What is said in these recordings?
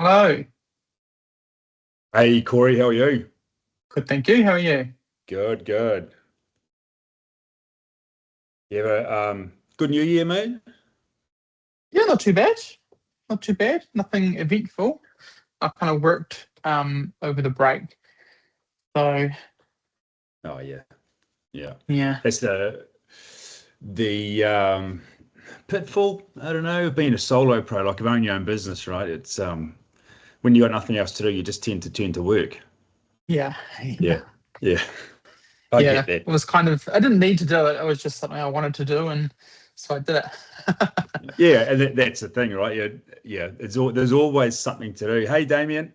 Hello. Hey Corey, how are you? Good, thank you. How are you? Good, good. You have a good New Year, mate? Yeah, not too bad. Not too bad. Nothing eventful. I kind of worked over the break. So Oh yeah, yeah. yeah. That's the pitfall. I don't know, being a solo pro, like of owning your own business, right? It's when you got nothing else to do, you just tend to turn to work. Yeah. Yeah, yeah. I Yeah. get that. It was kind of I didn't need to do it. It was just something I wanted to do, and so I did it. Yeah, and that's the thing, right? Yeah, yeah. There's always something to do. Hey, Damien.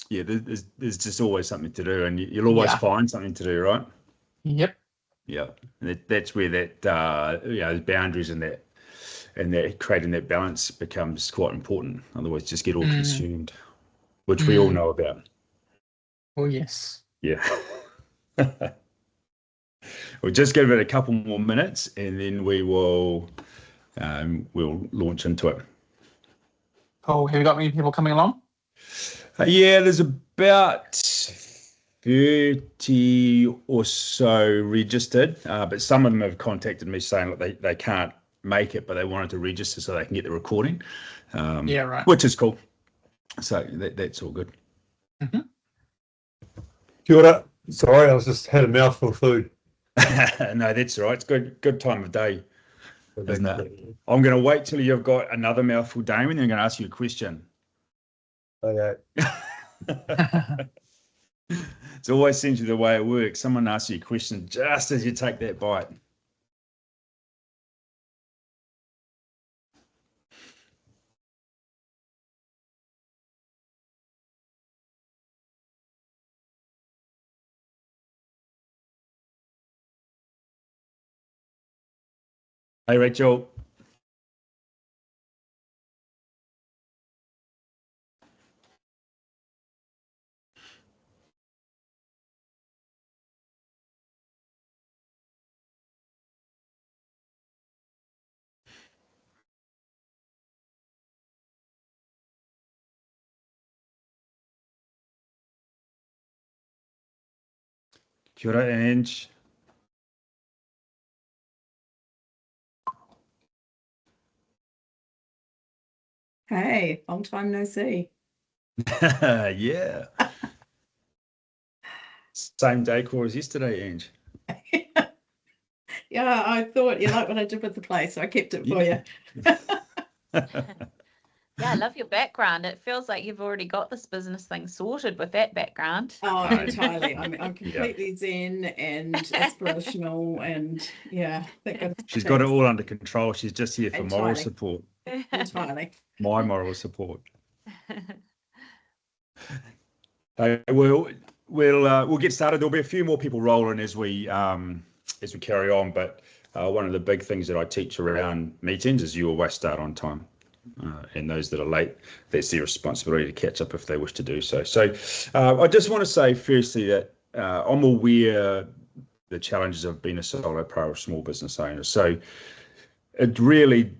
Yeah, there's just always something to do, and you'll always Yeah. find something to do, right? Yep. Yeah, and that's where that those boundaries and that creating that balance becomes quite important. Otherwise, just get all Mm, consumed, which we all mm. know about. Oh yes. Yeah. We'll just give it a couple more minutes, and then we'll launch into it. Cool. Have you got many people coming along? Yeah, there's about 30 or so registered, but some of them have contacted me saying that they can't make it, but they wanted to register so they can get the recording, Yeah, right. which is cool. So that's all good. Hmm. Kia ora. Sorry, I was just had a mouthful of food. No, that's all right. It's good time of day, isn't it? I'm going to wait till you've got another mouthful, Damien, and I'm going to ask you a question. Okay. It always seems to be the way it works. Someone asks you a question just as you take that bite. Hey, Rachel. Kia ora, Ange. Hey, long time no see. Yeah. Same decor as yesterday, Ange. Yeah, I thought you liked what I did with the place, so I kept it for you. Yeah, I love your background. It feels like you've already got this business thing sorted with that background. Oh, No. entirely. I'm completely zen and inspirational, and yeah, that good. She's got it all under control. She's just here for moral Entirely. support. Entirely. My moral support. We'll get started. There'll be a few more people rolling as we carry on. But one of the big things that I teach around meetings is you always start on time. And those that are late, that's their responsibility to catch up if they wish to do so. So I just want to say firstly that I'm aware the challenges of being a solo pro or small business owner. So it really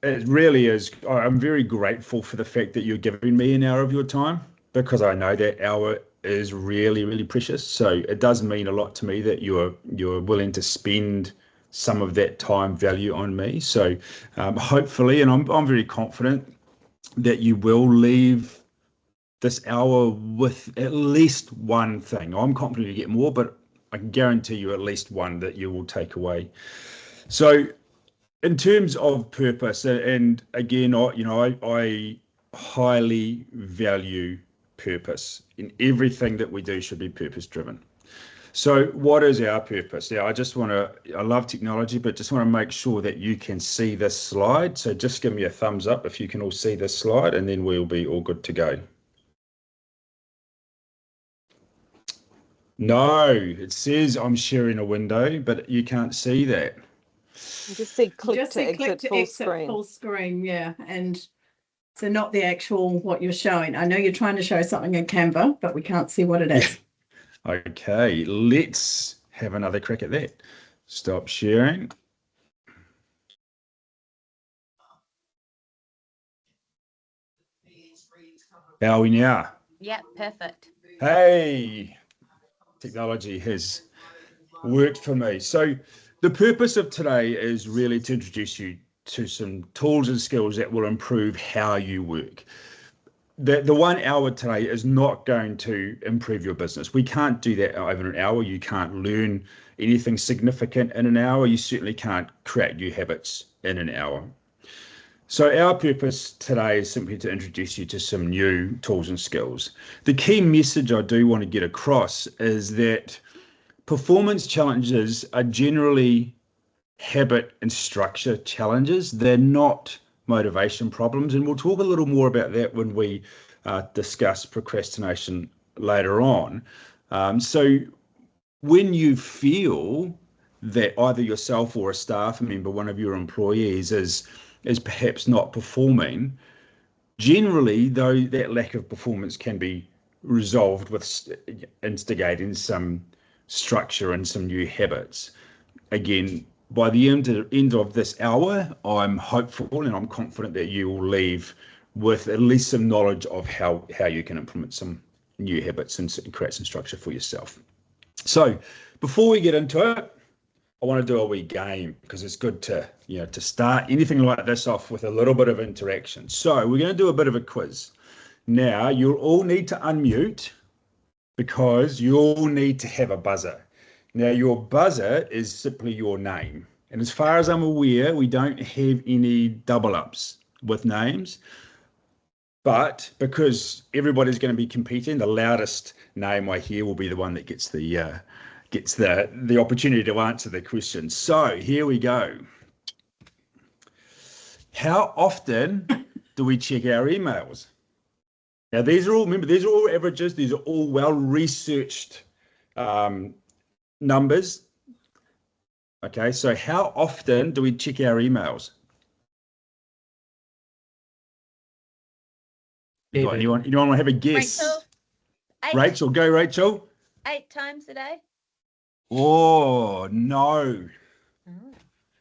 is. I'm very grateful for the fact that you're giving me an hour of your time, because I know that hour is really, really precious. So it does mean a lot to me that you're willing to spend some of that time value on me. So hopefully, and I'm very confident that you will leave this hour with at least one thing. I'm confident you get more, but I can guarantee you at least one that you will take away. So in terms of purpose, and again, I highly value purpose. In everything that we do should be purpose driven. So what is our purpose? Yeah, I love technology, but just want to make sure that you can see this slide. So just give me a thumbs up if you can all see this slide, and then we'll be all good to go. No, it says I'm sharing a window, but you can't see that. You just said click Just to say click exit to full exit screen. full screen, yeah. And so not the actual what you're showing. I know you're trying to show something in Canva, but we can't see what it is. Okay, let's have another crack at that. Stop sharing. How are we now? Yeah, perfect. Hey, technology has worked for me. So the purpose of today is really to introduce you to some tools and skills that will improve how you work. The 1 hour today is not going to improve your business. We can't do that over an hour. You can't learn anything significant in an hour. You certainly can't create new habits in an hour. So our purpose today is simply to introduce you to some new tools and skills. The key message I do want to get across is that performance challenges are generally habit and structure challenges. They're not motivation problems. And we'll talk a little more about that when we discuss procrastination later on. So when you feel that either yourself or a staff member, one of your employees is perhaps not performing, generally, though, that lack of performance can be resolved with instigating some structure and some new habits. Again, by the end of this hour, I'm hopeful and I'm confident that you will leave with at least some knowledge of how you can implement some new habits and create some structure for yourself. So before we get into it, I want to do a wee game because it's good to start anything like this off with a little bit of interaction. So we're going to do a bit of a quiz. Now you'll all need to unmute because you'll need to have a buzzer. Now your buzzer is simply your name. And as far as I'm aware, we don't have any double ups with names. But because everybody's going to be competing, the loudest name I hear will be the one that gets the opportunity to answer the question. So here we go. How often do we check our emails? Now these are all averages. These are all well-researched numbers. Okay, so how often do we check our emails? Anyone want to have a guess? Rachel, go Rachel. 8 times a day. Oh, no.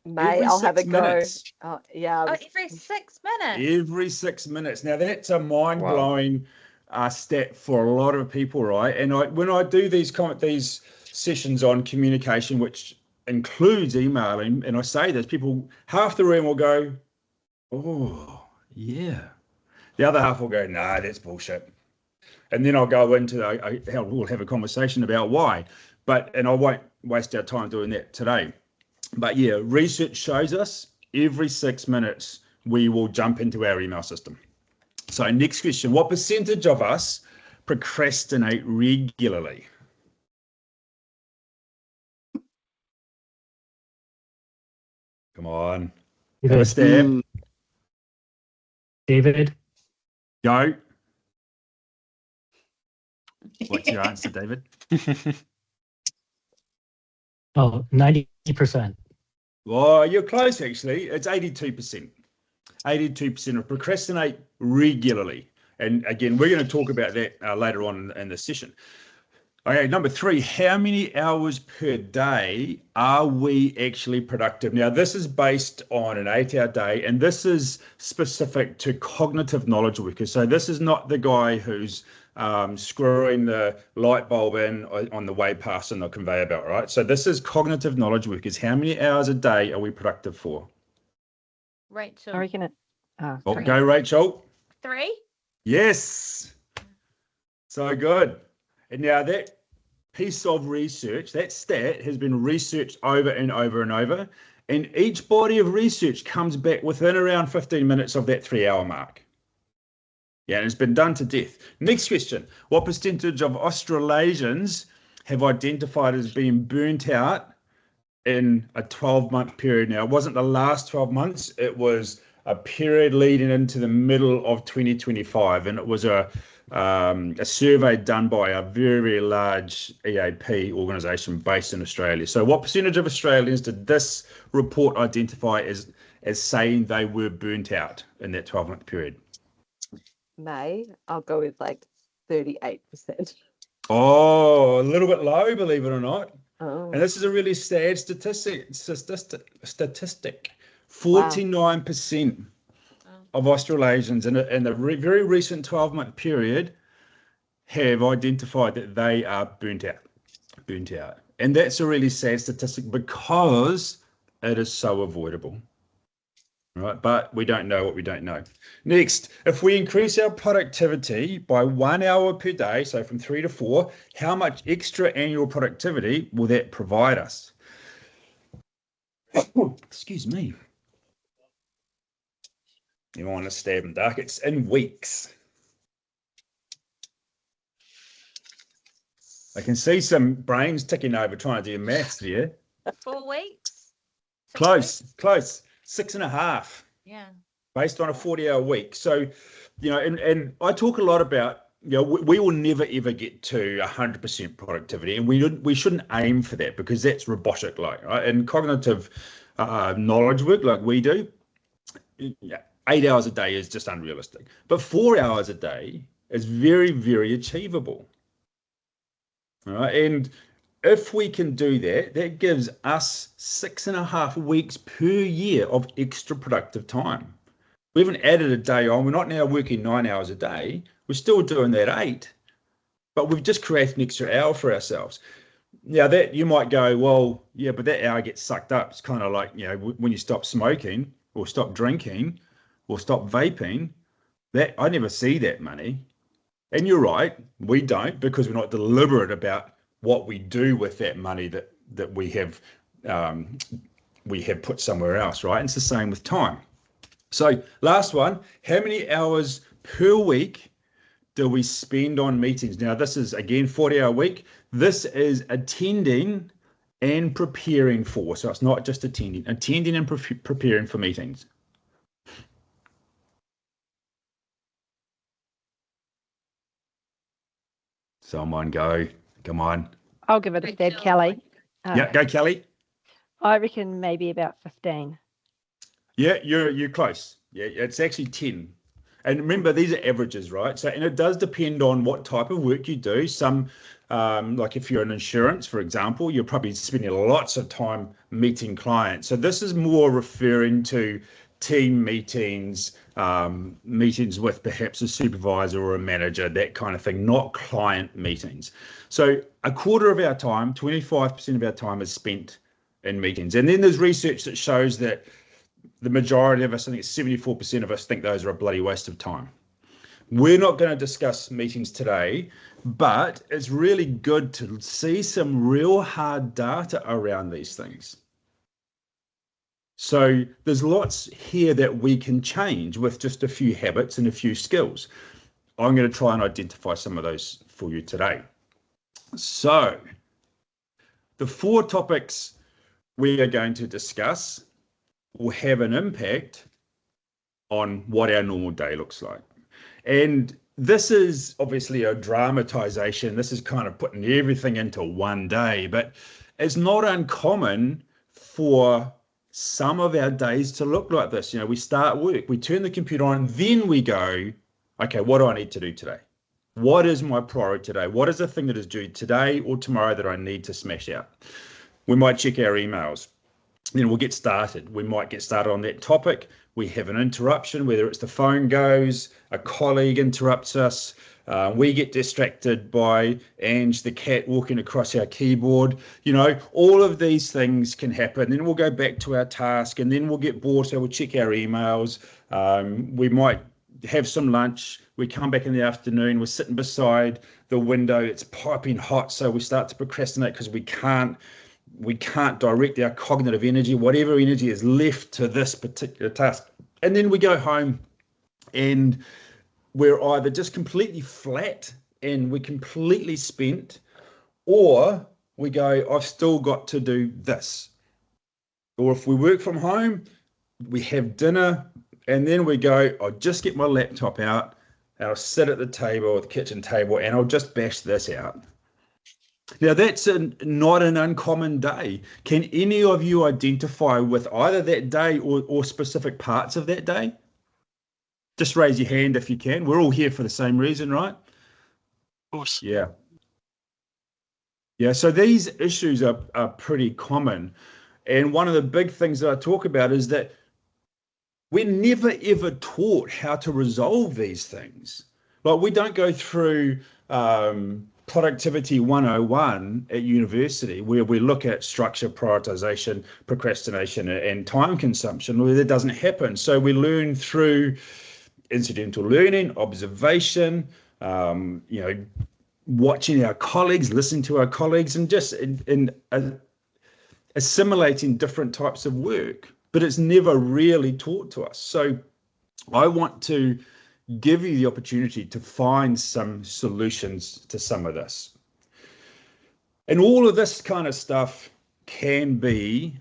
May, I'll have a go. Minutes. Oh, yeah. Oh, every 6 minutes. Every 6 minutes. Now, that's a mind-blowing stat for a lot of people, right? And when I do these sessions on communication, which includes emailing, and I say this, half the room will go, oh, yeah. The other half will go, nah, that's bullshit. And then I'll go into we'll have a conversation about why. And I won't waste our time doing that today. But yeah, research shows us every 6 minutes we will jump into our email system. So next question, what percentage of us procrastinate regularly? Come on. Have a stab. David. Go. What's your answer, David? 90%. Well, you're close, actually. It's 82%. 82% procrastinate regularly. And again, we're going to talk about that later on in the session. Okay, number 3, how many hours per day are we actually productive? Now, this is based on an 8-hour day, and this is specific to cognitive knowledge workers. So this is not the guy who's screwing the light bulb in on the way past on the conveyor belt, right? So this is cognitive knowledge workers. How many hours a day are we productive for? Rachel. I reckon it. Go, Rachel. 3. Yes. So good. And now that piece of research, that stat has been researched over and over and over. And each body of research comes back within around 15 minutes of that 3-hour mark. Yeah, and it's been done to death. Next question. What percentage of Australasians have identified as being burnt out in a 12-month period? Now, it wasn't the last 12 months. It was a period leading into the middle of 2025. And it was a survey done by a very, very large EAP organisation based in Australia. So what percentage of Australians did this report identify as saying they were burnt out in that 12-month period? May, I'll go with like 38%. Oh, a little bit low, believe it or not. Oh. And this is a really sad statistic. 49%. of Australasians in a very recent 12-month period have identified that they are burnt out. And that's a really sad statistic because it is so avoidable. Right, but we don't know what we don't know. Next, if we increase our productivity by 1 hour per day, so from 3 to 4, how much extra annual productivity will that provide us? Excuse me. You want to stab in dark? It's in weeks. I can see some brains ticking over trying to do maths here. 4 weeks? 6 Close, weeks? close. 6.5. Yeah. Based on a 40-hour week. So, and I talk a lot about, we will never ever get to 100% productivity, and we shouldn't aim for that because that's robotic, like, right? And cognitive knowledge work like we do, 8 hours a day is just unrealistic. But 4 hours a day is very, very achievable. All right, and if we can do that, that gives us 6.5 weeks per year of extra productive time. We haven't added a day on. We're not now working 9 hours a day. We're still doing that 8, but we've just created an extra hour for ourselves. Now that you might go, well, yeah, but that hour gets sucked up. It's kind of like, when you stop smoking or stop drinking or stop vaping, that I never see that money. And you're right, we don't, because we're not deliberate about what we do with that money that we have put somewhere else, right? And it's the same with time. So last one, how many hours per week do we spend on meetings? Now, this is, again, 40-hour week. This is attending and preparing for. So it's not just attending and preparing for meetings. Someone go. Come on. I'll give it a stab, Kelly. Yeah, go, Kelly. I reckon maybe about 15. Yeah, you're close. Yeah, it's actually 10. And remember, these are averages, right? So, and it does depend on what type of work you do. Some, like if you're in insurance, for example, you're probably spending lots of time meeting clients. So this is more referring to team meetings, meetings with perhaps a supervisor or a manager, that kind of thing, not client meetings. So a quarter of our time, 25% of our time is spent in meetings. And then there's research that shows that the majority of us, I think it's 74% of us, think those are a bloody waste of time. We're not going to discuss meetings today, but it's really good to see some real hard data around these things. So there's lots here that we can change with just a few habits and a few skills. I'm going to try and identify some of those for you today. So the 4 topics we are going to discuss will have an impact on what our normal day looks like. And this is obviously a dramatization. This is kind of putting everything into one day, but it's not uncommon for some of our days to look like this. We start work, we turn the computer on, then we go, okay, what do I need to do today? What is my priority today? What is the thing that is due today or tomorrow that I need to smash out? We might check our emails. Then we'll get started. We might get started on that topic. We have an interruption, whether it's the phone goes, a colleague interrupts us, we get distracted by Ange, the cat, walking across our keyboard. All of these things can happen. Then we'll go back to our task, and then we'll get bored, so we'll check our emails. We might have some lunch. We come back in the afternoon. We're sitting beside the window. It's piping hot, so we start to procrastinate because we can't direct our cognitive energy, whatever energy is left, to this particular task. And then we go home and we're either just completely flat and we're completely spent, or we go, I've still got to do this. Or if we work from home, we have dinner and then we go, I'll just get my laptop out and I'll sit at the table or the kitchen table and I'll just bash this out. Now, that's not an uncommon day. Can any of you identify with either that day or specific parts of that day? Just raise your hand if you can. We're all here for the same reason, right? Of course. Yeah. Yeah, so these issues are pretty common. And one of the big things that I talk about is that we're never ever taught how to resolve these things. Like we don't go through productivity 101 at university where we look at structure, prioritization, procrastination, and time consumption, where that doesn't happen. So we learn through incidental learning, observation, watching our colleagues, listening to our colleagues, and just assimilating different types of work. But it's never really taught to us. So I want to give you the opportunity to find some solutions to some of this. And all of this kind of stuff can be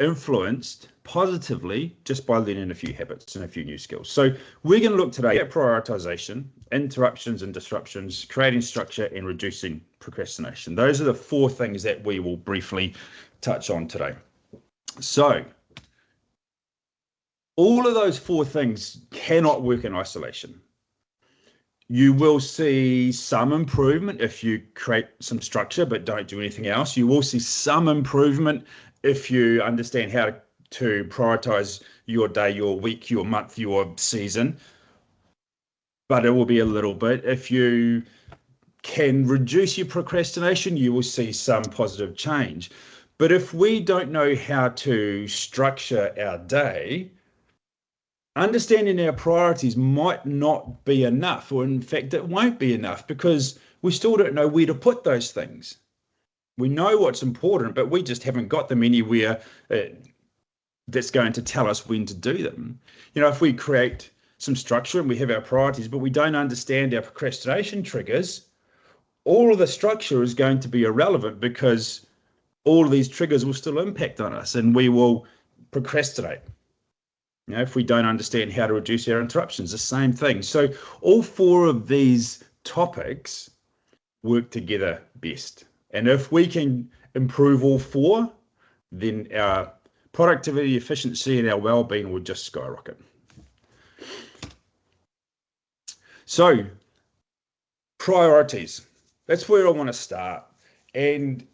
influenced positively just by learning a few habits and a few new skills. So we're going to look today at prioritization, interruptions and disruptions, creating structure, and reducing procrastination. Those are the 4 things that we will briefly touch on today. So all of those 4 things cannot work in isolation. You will see some improvement if you create some structure but don't do anything else. You will see some improvement if you understand how to prioritize your day, your week, your month, your season. But it will be a little bit. If you can reduce your procrastination, you will see some positive change. But if we don't know how to structure our day, understanding our priorities might not be enough, or in fact, it won't be enough because we still don't know where to put those things. We know what's important, but we just haven't got them anywhere that's going to tell us when to do them. If we create some structure and we have our priorities, but we don't understand our procrastination triggers, all of the structure is going to be irrelevant because all of these triggers will still impact on us and we will procrastinate. If we don't understand how to reduce our interruptions, the same thing. So all 4 of these topics work together best. And if we can improve all 4, then our productivity, efficiency, and our well-being will just skyrocket. So priorities, that's where I want to start. And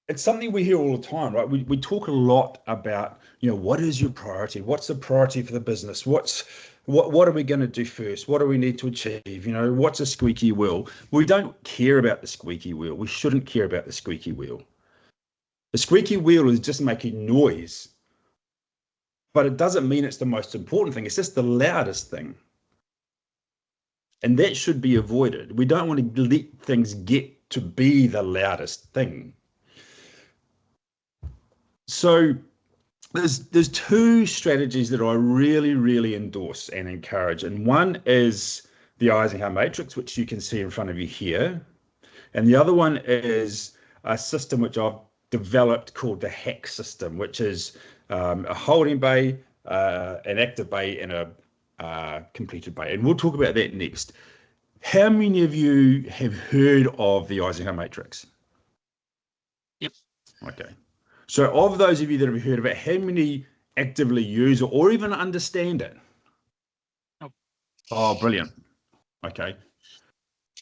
it's something we hear all the time, right? We talk a lot about, what is your priority? What's the priority for the business? What are we going to do first? What do we need to achieve? What's a squeaky wheel? We don't care about the squeaky wheel. We shouldn't care about the squeaky wheel. The squeaky wheel is just making noise, but it doesn't mean it's the most important thing. It's just the loudest thing. And that should be avoided. We don't want to let things get to be the loudest thing. So there's 2 strategies that I really, really endorse and encourage. And one is the Eisenhower Matrix, which you can see in front of you here. And the other one is a system which I've developed called the HACK system, which is a holding bay, an active bay, and a completed bay. And we'll talk about that next. How many of you have heard of the Eisenhower Matrix? Yep. Okay. So of those of you that have heard of it, how many actively use it or even understand it? Nope. Oh, brilliant. Okay.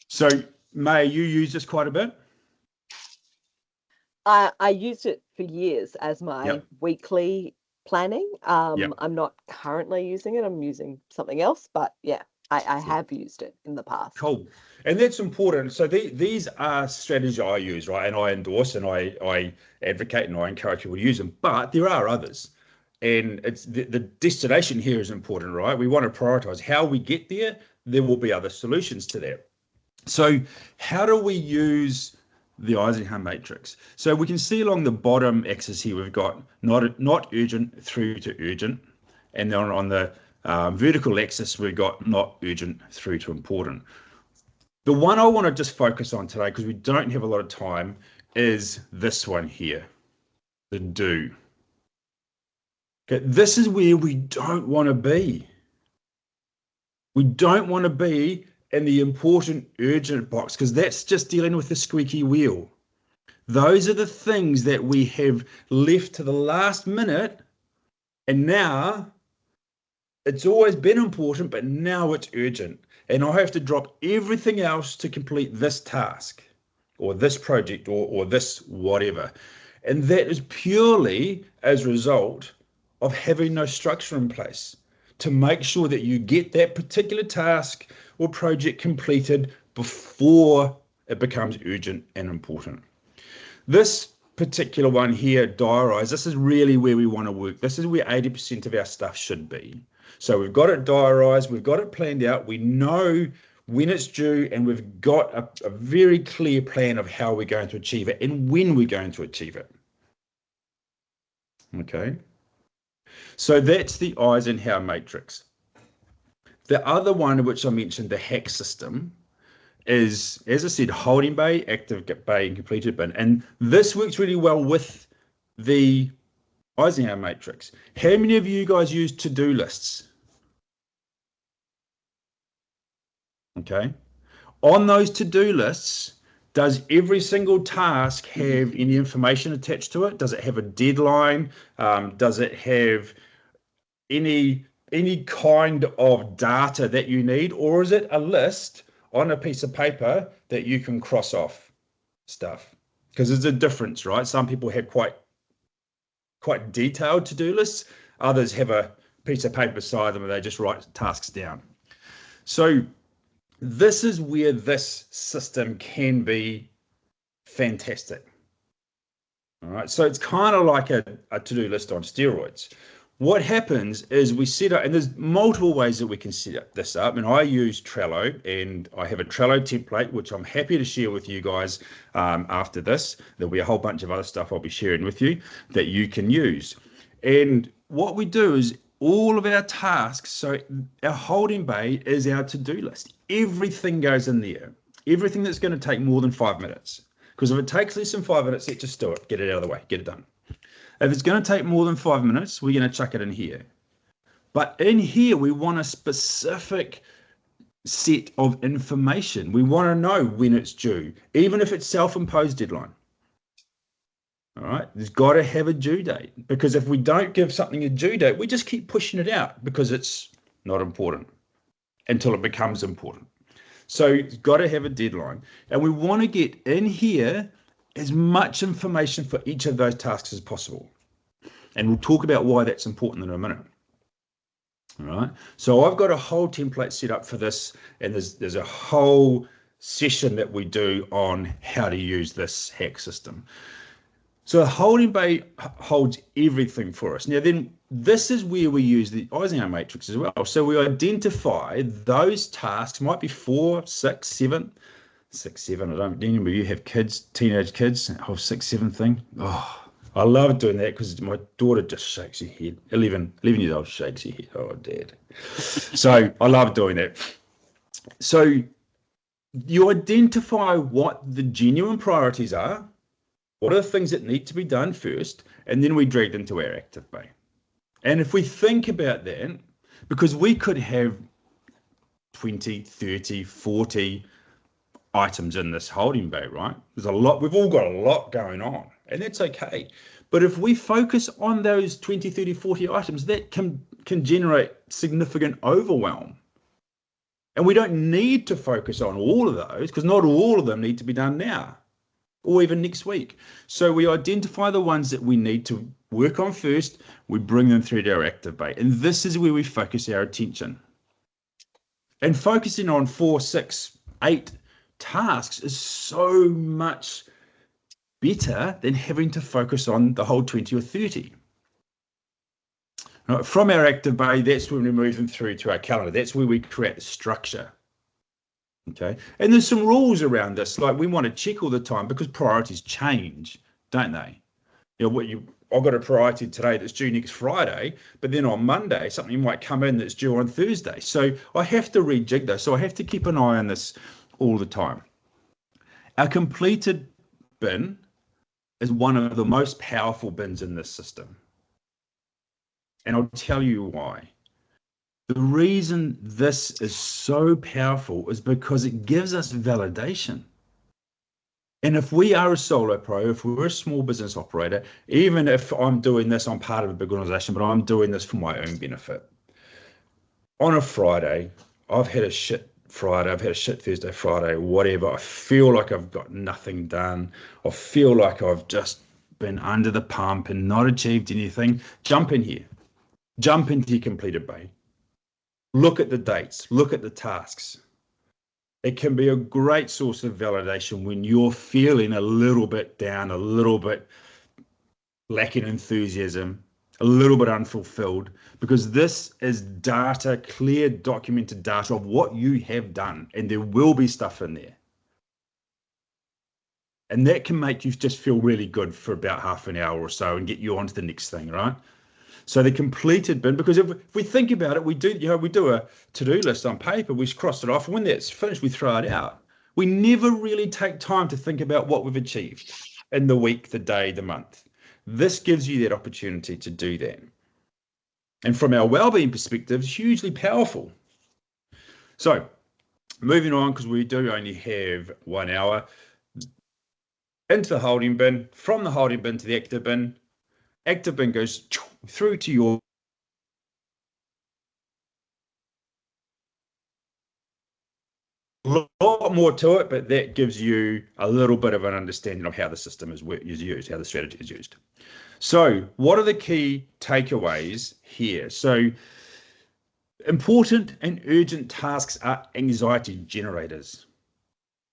So May, you use this quite a bit? I used it for years as my weekly planning. I'm not currently using it. I'm using something else, but yeah, I have used it in the past. Cool. And that's important. So these are strategies I use, right? And I endorse and I advocate and I encourage people to use them, but there are others. And it's the destination here is important, right? We want to prioritize how we get there. There will be other solutions to that. So how do we use the Eisenhower Matrix? So we can see along the bottom axis here, we've got not urgent through to urgent. And then on the vertical axis, we've got not urgent through to important. The one I want to just focus on today, because we don't have a lot of time, is this one here, the do. Okay, this is where we don't want to be. We don't want to be in the important urgent box, because that's just dealing with the squeaky wheel. Those are the things that we have left to the last minute, and now it's always been important, but now it's urgent. And I have to drop everything else to complete this task or this project or this whatever. And that is purely as a result of having no structure in place to make sure that you get that particular task or project completed before it becomes urgent and important. This particular one here, diarise, this is really where we want to work. This is where 80% of our stuff should be. So we've got it diarised, we've got it planned out, we know when it's due, and we've got a very clear plan of how we're going to achieve it and when we're going to achieve it. Okay, so that's the Eisenhower matrix. The other one, which I mentioned, the hack system, is, as I said, holding bay, active bay, and completed bin. And this works really well with the Eisenhower matrix. How many of you guys use to-do lists? Okay. On those to-do lists, does every single task have any information attached to it? Does it have a deadline? Does it have any kind of data that you need? Or is it a list on a piece of paper that you can cross off stuff? Because there's a difference, right? Some people have quite detailed to-do lists. Others have a piece of paper beside them and they just write tasks down. So this is where this system can be fantastic. All right, so it's kind of like a to-do list on steroids. What happens is we set up, and there's multiple ways that we can set this up, and I use Trello, and I have a Trello template, which I'm happy to share with you guys after this. There'll be a whole bunch of other stuff I'll be sharing with you that you can use. And what we do is all of our tasks, so our holding bay is our to-do list. Everything goes in there. Everything that's going to take more than 5 minutes. Because if it takes less than 5 minutes, let's just do it. Get it out of the way. Get it done. If it's going to take more than 5 minutes, we're going to chuck it in here. But in here, we want a specific set of information. We want to know when it's due, even if it's self-imposed deadline. All right, there's got to have a due date, because if we don't give something a due date, we just keep pushing it out because it's not important until it becomes important. So it's got to have a deadline, and we want to get in here as much information for each of those tasks as possible. And we'll talk about why that's important in a minute. All right, so I've got a whole template set up for this, and there's a whole session that we do on how to use this hack system. So holding bay holds everything for us. Now then, this is where we use the Eisenhower matrix as well. So we identify those tasks, might be 4, 6, 7, I don't know, you have kids, teenage kids, whole 6, 7 thing. Oh, I love doing that because my daughter just shakes her head. 11 years old shakes her head. Oh, Dad. So I love doing that. So you identify what the genuine priorities are. What are the things that need to be done first? And then we drag them into our active bay. And if we think about that, because we could have 20, 30, 40 items in this holding bay, right? There's a lot, we've all got a lot going on, and that's okay. But if we focus on those 20, 30, 40 items, that can generate significant overwhelm. And we don't need to focus on all of those, because not all of them need to be done now or even next week. So we identify the ones that we need to work on first, we bring them through to our active bay. And this is where we focus our attention. And focusing on 4, 6, 8 tasks is so much better than having to focus on the whole 20 or 30. Right, from our active bay, that's when we move them through to our calendar. That's where we create the structure. Okay, and there's some rules around this, like we want to check all the time because priorities change, don't they? You know, I've got a priority today that's due next Friday, but then on Monday something might come in that's due on Thursday. So I have to rejig those. So I have to keep an eye on this all the time. Our completed bin is one of the most powerful bins in this system. And I'll tell you why. The reason this is so powerful is because it gives us validation. And if we are a solo pro, if we're a small business operator, even if I'm doing this, I'm part of a big organization, but I'm doing this for my own benefit. On a Friday, I've had a shit Friday, I've had a shit Thursday, Friday, whatever. I feel like I've got nothing done. I feel like I've just been under the pump and not achieved anything. Jump in here. Jump into your completed bay. Look at the dates, look at the tasks. It can be a great source of validation when you're feeling a little bit down, a little bit lacking enthusiasm, a little bit unfulfilled, because this is data, clear documented data of what you have done, and there will be stuff in there. And that can make you just feel really good for about half an hour or so and get you on to the next thing, right? So the completed bin, because if we think about it, we do a to-do list on paper, we cross it off, and when that's finished, we throw it out. We never really take time to think about what we've achieved in the week, the day, the month. This gives you that opportunity to do that. And from our well-being perspective, it's hugely powerful. So moving on, because we do only have 1 hour, into the holding bin, from the holding bin to the active bin. Active bin goes through to your lot more to it, but that gives you a little bit of an understanding of how the system is used, how the strategy is used. So what are the key takeaways here? So important and urgent tasks are anxiety generators.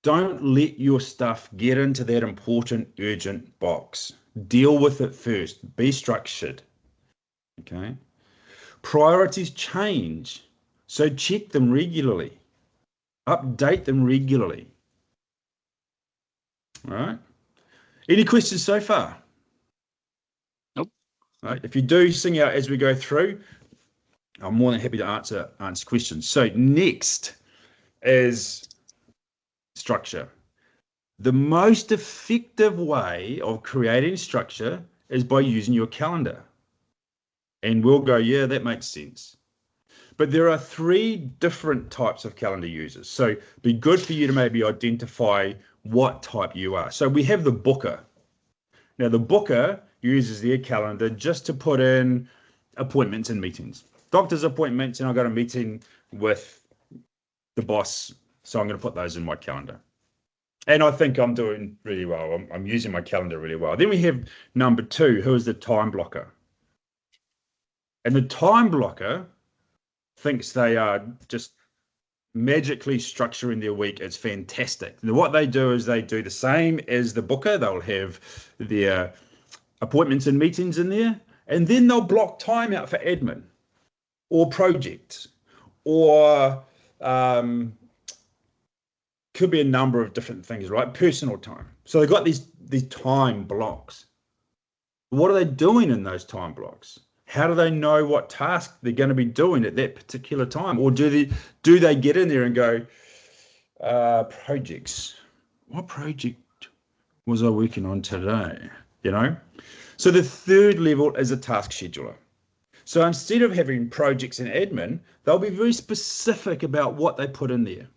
Don't let your stuff get into that important, urgent box. Deal with it first. Be structured. Okay. Priorities change, so check them regularly. Update them regularly. All right. Any questions so far? Nope. All right. If you do, sing out as we go through. I'm more than happy to answer questions. So next is structure. The most effective way of creating structure is by using your calendar. And we'll go, yeah, that makes sense. But there are 3 different types of calendar users. So it'd be good for you to maybe identify what type you are. So we have the booker. Now the booker uses their calendar just to put in appointments and meetings. Doctor's appointments, and I've got a meeting with the boss, so I'm going to put those in my calendar. And I think I'm doing really well. I'm using my calendar really well. Then we have number 2, who is the time blocker. And the time blocker thinks they are just magically structuring their week. It's fantastic. And what they do is they do the same as the booker. They'll have their appointments and meetings in there, and then they'll block time out for admin or projects or could be a number of different things, right? Personal time. So they've got these time blocks. What are they doing in those time blocks? How do they know what task they're going to be doing at that particular time? Or do they get in there and go, projects? What project was I working on today? You know? So the 3rd level is a task scheduler. So instead of having projects and admin, they'll be very specific about what they put in there.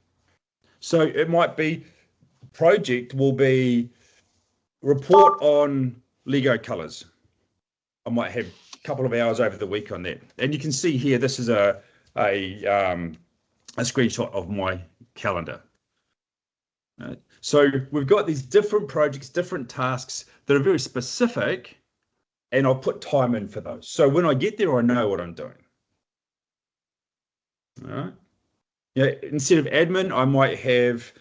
So it might be, project will be report on Lego colors. I might have a couple of hours over the week on that. And you can see here, this is a screenshot of my calendar. So we've got these different projects, different tasks that are very specific, and I'll put time in for those. So when I get there, I know what I'm doing. All right. Yeah, instead of admin, I might have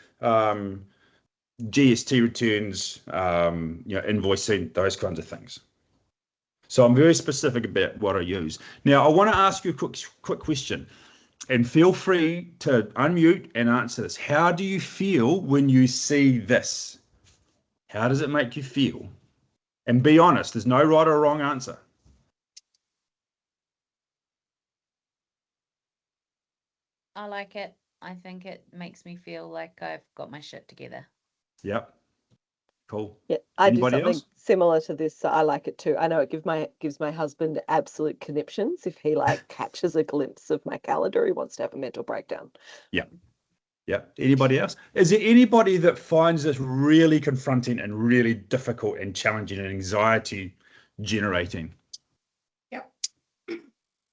GST returns, invoicing, those kinds of things. So I'm very specific about what I use. Now, I want to ask you a quick question, and feel free to unmute and answer this. How do you feel when you see this? How does it make you feel? And be honest, there's no right or wrong answer. I like it. I think it makes me feel like I've got my shit together. Yep. Cool. Yeah, I do Anybody something else? similar to this. So I like it too. I know it gives my husband absolute conniptions if he catches a glimpse of my calendar. He wants to have a mental breakdown. Yeah. Yeah. Anybody else? Is there anybody that finds this really confronting and really difficult and challenging and anxiety generating? Yep.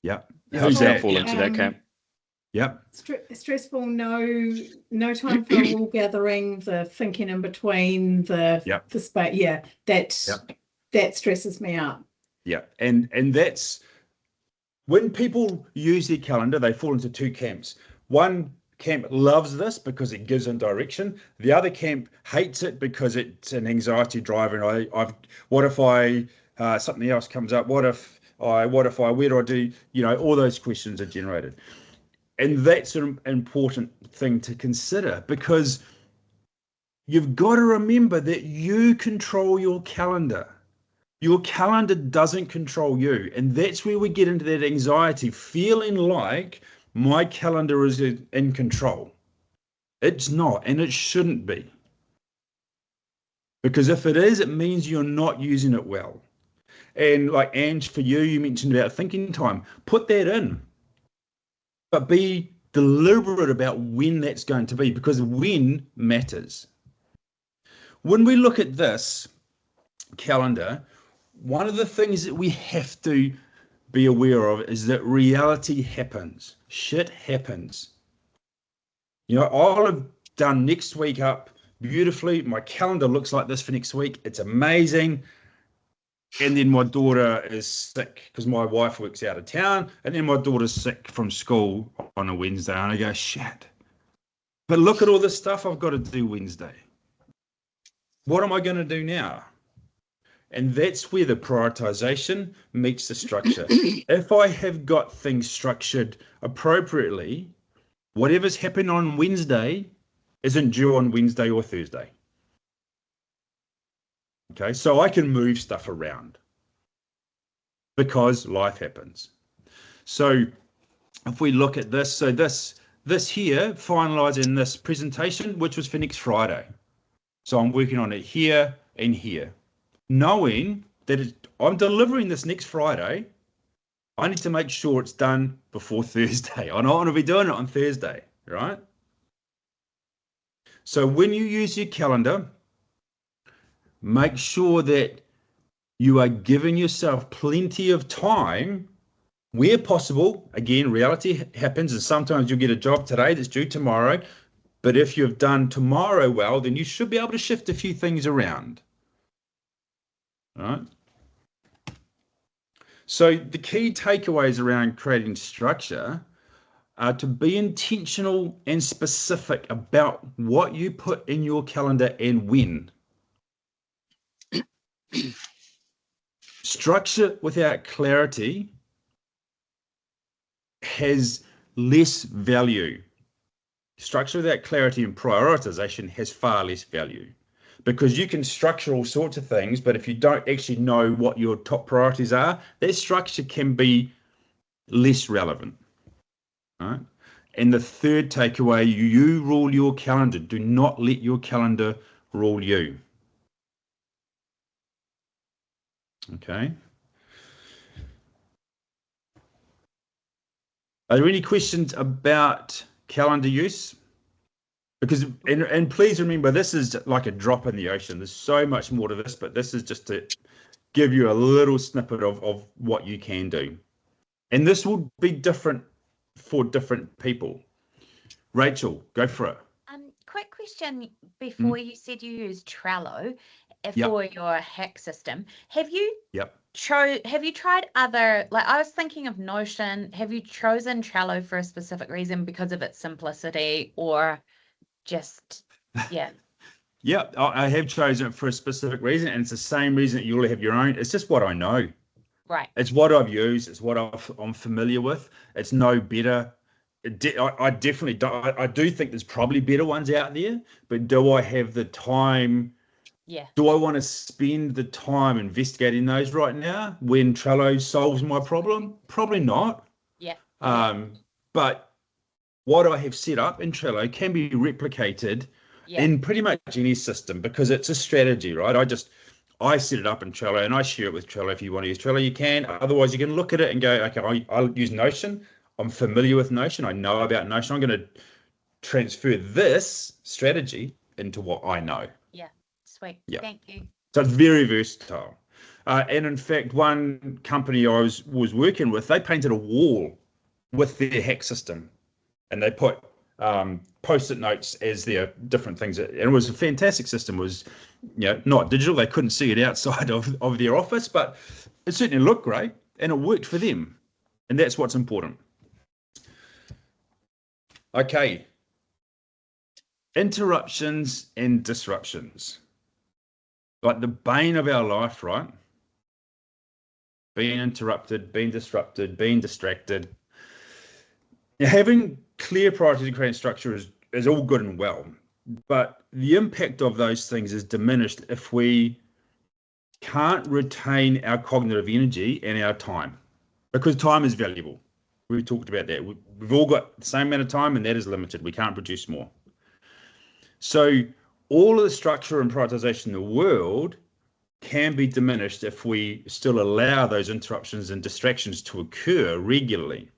Yep. Yeah, Who's I that? fall into that camp. Yep. Stressful, no time for a wool gathering, the thinking in between, the space. Yeah, that stresses me out. Yeah. And that's when people use their calendar, they fall into two camps. One camp loves this because it gives them direction. The other camp hates it because it's an anxiety driver. And what if something else comes up? Where do I do? All those questions are generated. And that's an important thing to consider, because you've got to remember that you control your calendar. Your calendar doesn't control you. And that's where we get into that anxiety, feeling like my calendar is in control. It's not, and it shouldn't be. Because if it is, it means you're not using it well. And like Ange, for you mentioned about thinking time. Put that in. But be deliberate about when that's going to be, because when matters. When we look at this calendar, one of the things that we have to be aware of is that reality happens. Shit happens. I'll have done next week up beautifully. My calendar looks like this for next week. It's amazing. And then my daughter is sick because my wife works out of town. And then my daughter's sick from school on a Wednesday. And I go, shit. But look at all this stuff I've got to do Wednesday. What am I going to do now? And that's where the prioritization meets the structure. If I have got things structured appropriately, whatever's happening on Wednesday isn't due on Wednesday or Thursday. Okay, so I can move stuff around because life happens. So if we look at this, so this here, finalizing this presentation, which was for next Friday. So I'm working on it here and here. Knowing that I'm delivering this next Friday, I need to make sure it's done before Thursday. I don't want to be doing it on Thursday, right? So when you use your calendar, make sure that you are giving yourself plenty of time where possible. Again, reality happens, and sometimes you'll get a job today that's due tomorrow. But if you've done tomorrow well, then you should be able to shift a few things around. All right. So the key takeaways around creating structure are to be intentional and specific about what you put in your calendar and when. Structure without clarity has less value. Structure without clarity and prioritization has far less value. Because you can structure all sorts of things, but if you don't actually know what your top priorities are, that structure can be less relevant. Right? And the third takeaway, you rule your calendar. Do not let your calendar rule you. Okay. Are there any questions about calendar use? Because, and please remember, this is like a drop in the ocean. There's so much more to this, but this is just to give you a little snippet of what you can do. And this will be different for different people. Rachel, go for it. Quick question before you said you use Trello for your hack system. Have you tried other, like I was thinking of Notion. Have you chosen Trello for a specific reason because of its simplicity, or just, yeah? Yeah, I have chosen it for a specific reason, and it's the same reason that you all have your own. It's just what I know. Right. It's what I've used. It's what I'm familiar with. It's no better. I definitely don't. I do think there's probably better ones out there, but do I have the time? Yeah. Do I want to spend the time investigating those right now when Trello solves my problem? Probably not. Yeah. But what I have set up in Trello can be replicated in pretty much any system, because it's a strategy, right? I set it up in Trello and I share it with Trello. If you want to use Trello, you can. Otherwise, you can look at it and go, okay, I'll use Notion. I'm familiar with Notion. I know about Notion. I'm going to transfer this strategy into what I know. Yeah, sweet. Yeah. Thank you. So it's very versatile. And in fact, one company I was working with, they painted a wall with their hack system, and they put post-it notes as their different things. And it was a fantastic system. It was, not digital. They couldn't see it outside of their office, but it certainly looked great, and it worked for them. And that's what's important. Okay. Interruptions and disruptions. Like the bane of our life, right? Being interrupted, being disrupted, being distracted. Now, having clear priorities and creating structure is all good and well, but the impact of those things is diminished if we can't retain our cognitive energy and our time, because time is valuable. We've talked about that. We've all got the same amount of time, and that is limited. We can't produce more. So all of the structure and prioritization in the world can be diminished if we still allow those interruptions and distractions to occur regularly.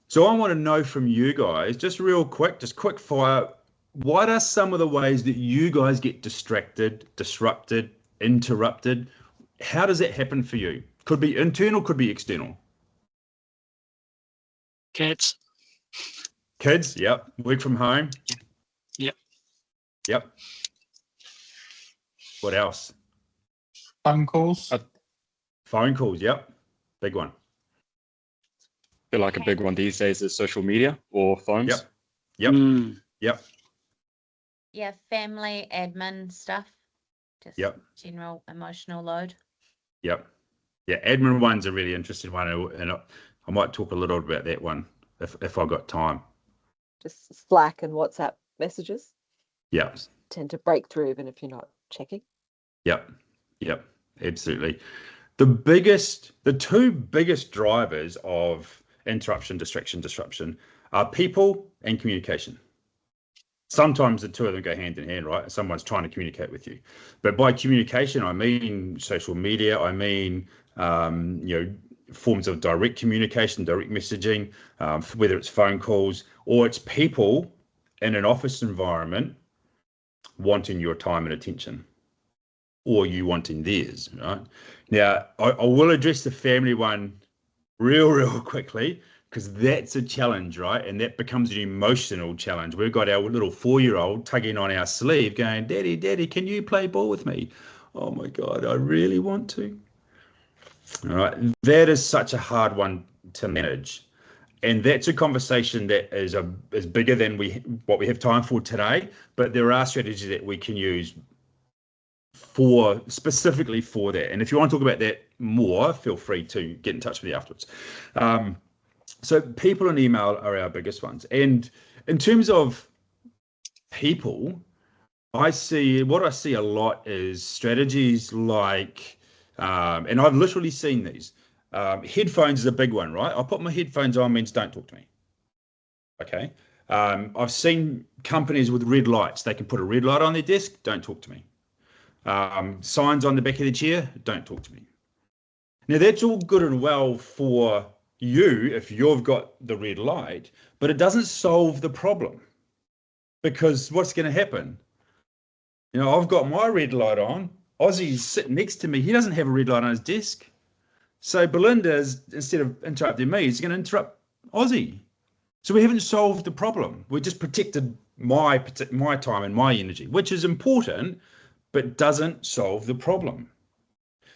So I want to know from you guys, just real quick, just quick fire, what are some of the ways that you guys get distracted, disrupted, interrupted? How does that happen for you? Could be internal, could be external. Kids. Kids, yep. Work from home. Yep. Yep. What else? Phone calls. Phone calls, yep. Big one. I feel like a big one these days is social media or phones. Yep. Yep. Yep. Yeah, family, admin stuff. Just Yep. general emotional load. Yep. Yeah, admin one's a really interesting one, and I might talk a little about that one if I got time. Just Slack and WhatsApp messages. Yep. Tend to break through even if you're not checking. Yep. Yep. Absolutely. The two biggest drivers of interruption, distraction, disruption are people and communication. Sometimes the two of them go hand in hand, right? Someone's trying to communicate with you. But by communication, I mean social media, I mean, forms of direct communication, direct messaging, whether it's phone calls or it's people in an office environment wanting your time and attention, or you wanting theirs, right? Now, I will address the family one real quickly, because that's a challenge, right? And that becomes an emotional challenge. We've got our little 4-year-old tugging on our sleeve going, Daddy, can you play ball with me? Oh my God, I really want to. All right, that is such a hard one to manage. And that's a conversation that is bigger than what we have time for today, but there are strategies that we can use specifically for that. And if you want to talk about that more, feel free to get in touch with me afterwards. So people and email are our biggest ones. And in terms of people, what I see a lot is strategies like, and I've literally seen these. Headphones is a big one, right? I'll put my headphones on means don't talk to me. Okay. I've seen companies with red lights. They can put a red light on their desk, don't talk to me. Signs on the back of the chair, don't talk to me. Now that's all good and well for you if you've got the red light, but it doesn't solve the problem, because what's going to happen? I've got my red light on. Ozzy's sitting next to me. He doesn't have a red light on his desk. So Belinda, instead of interrupting me, is going to interrupt Ozzy. So we haven't solved the problem. We just protected my time and my energy, which is important, but doesn't solve the problem.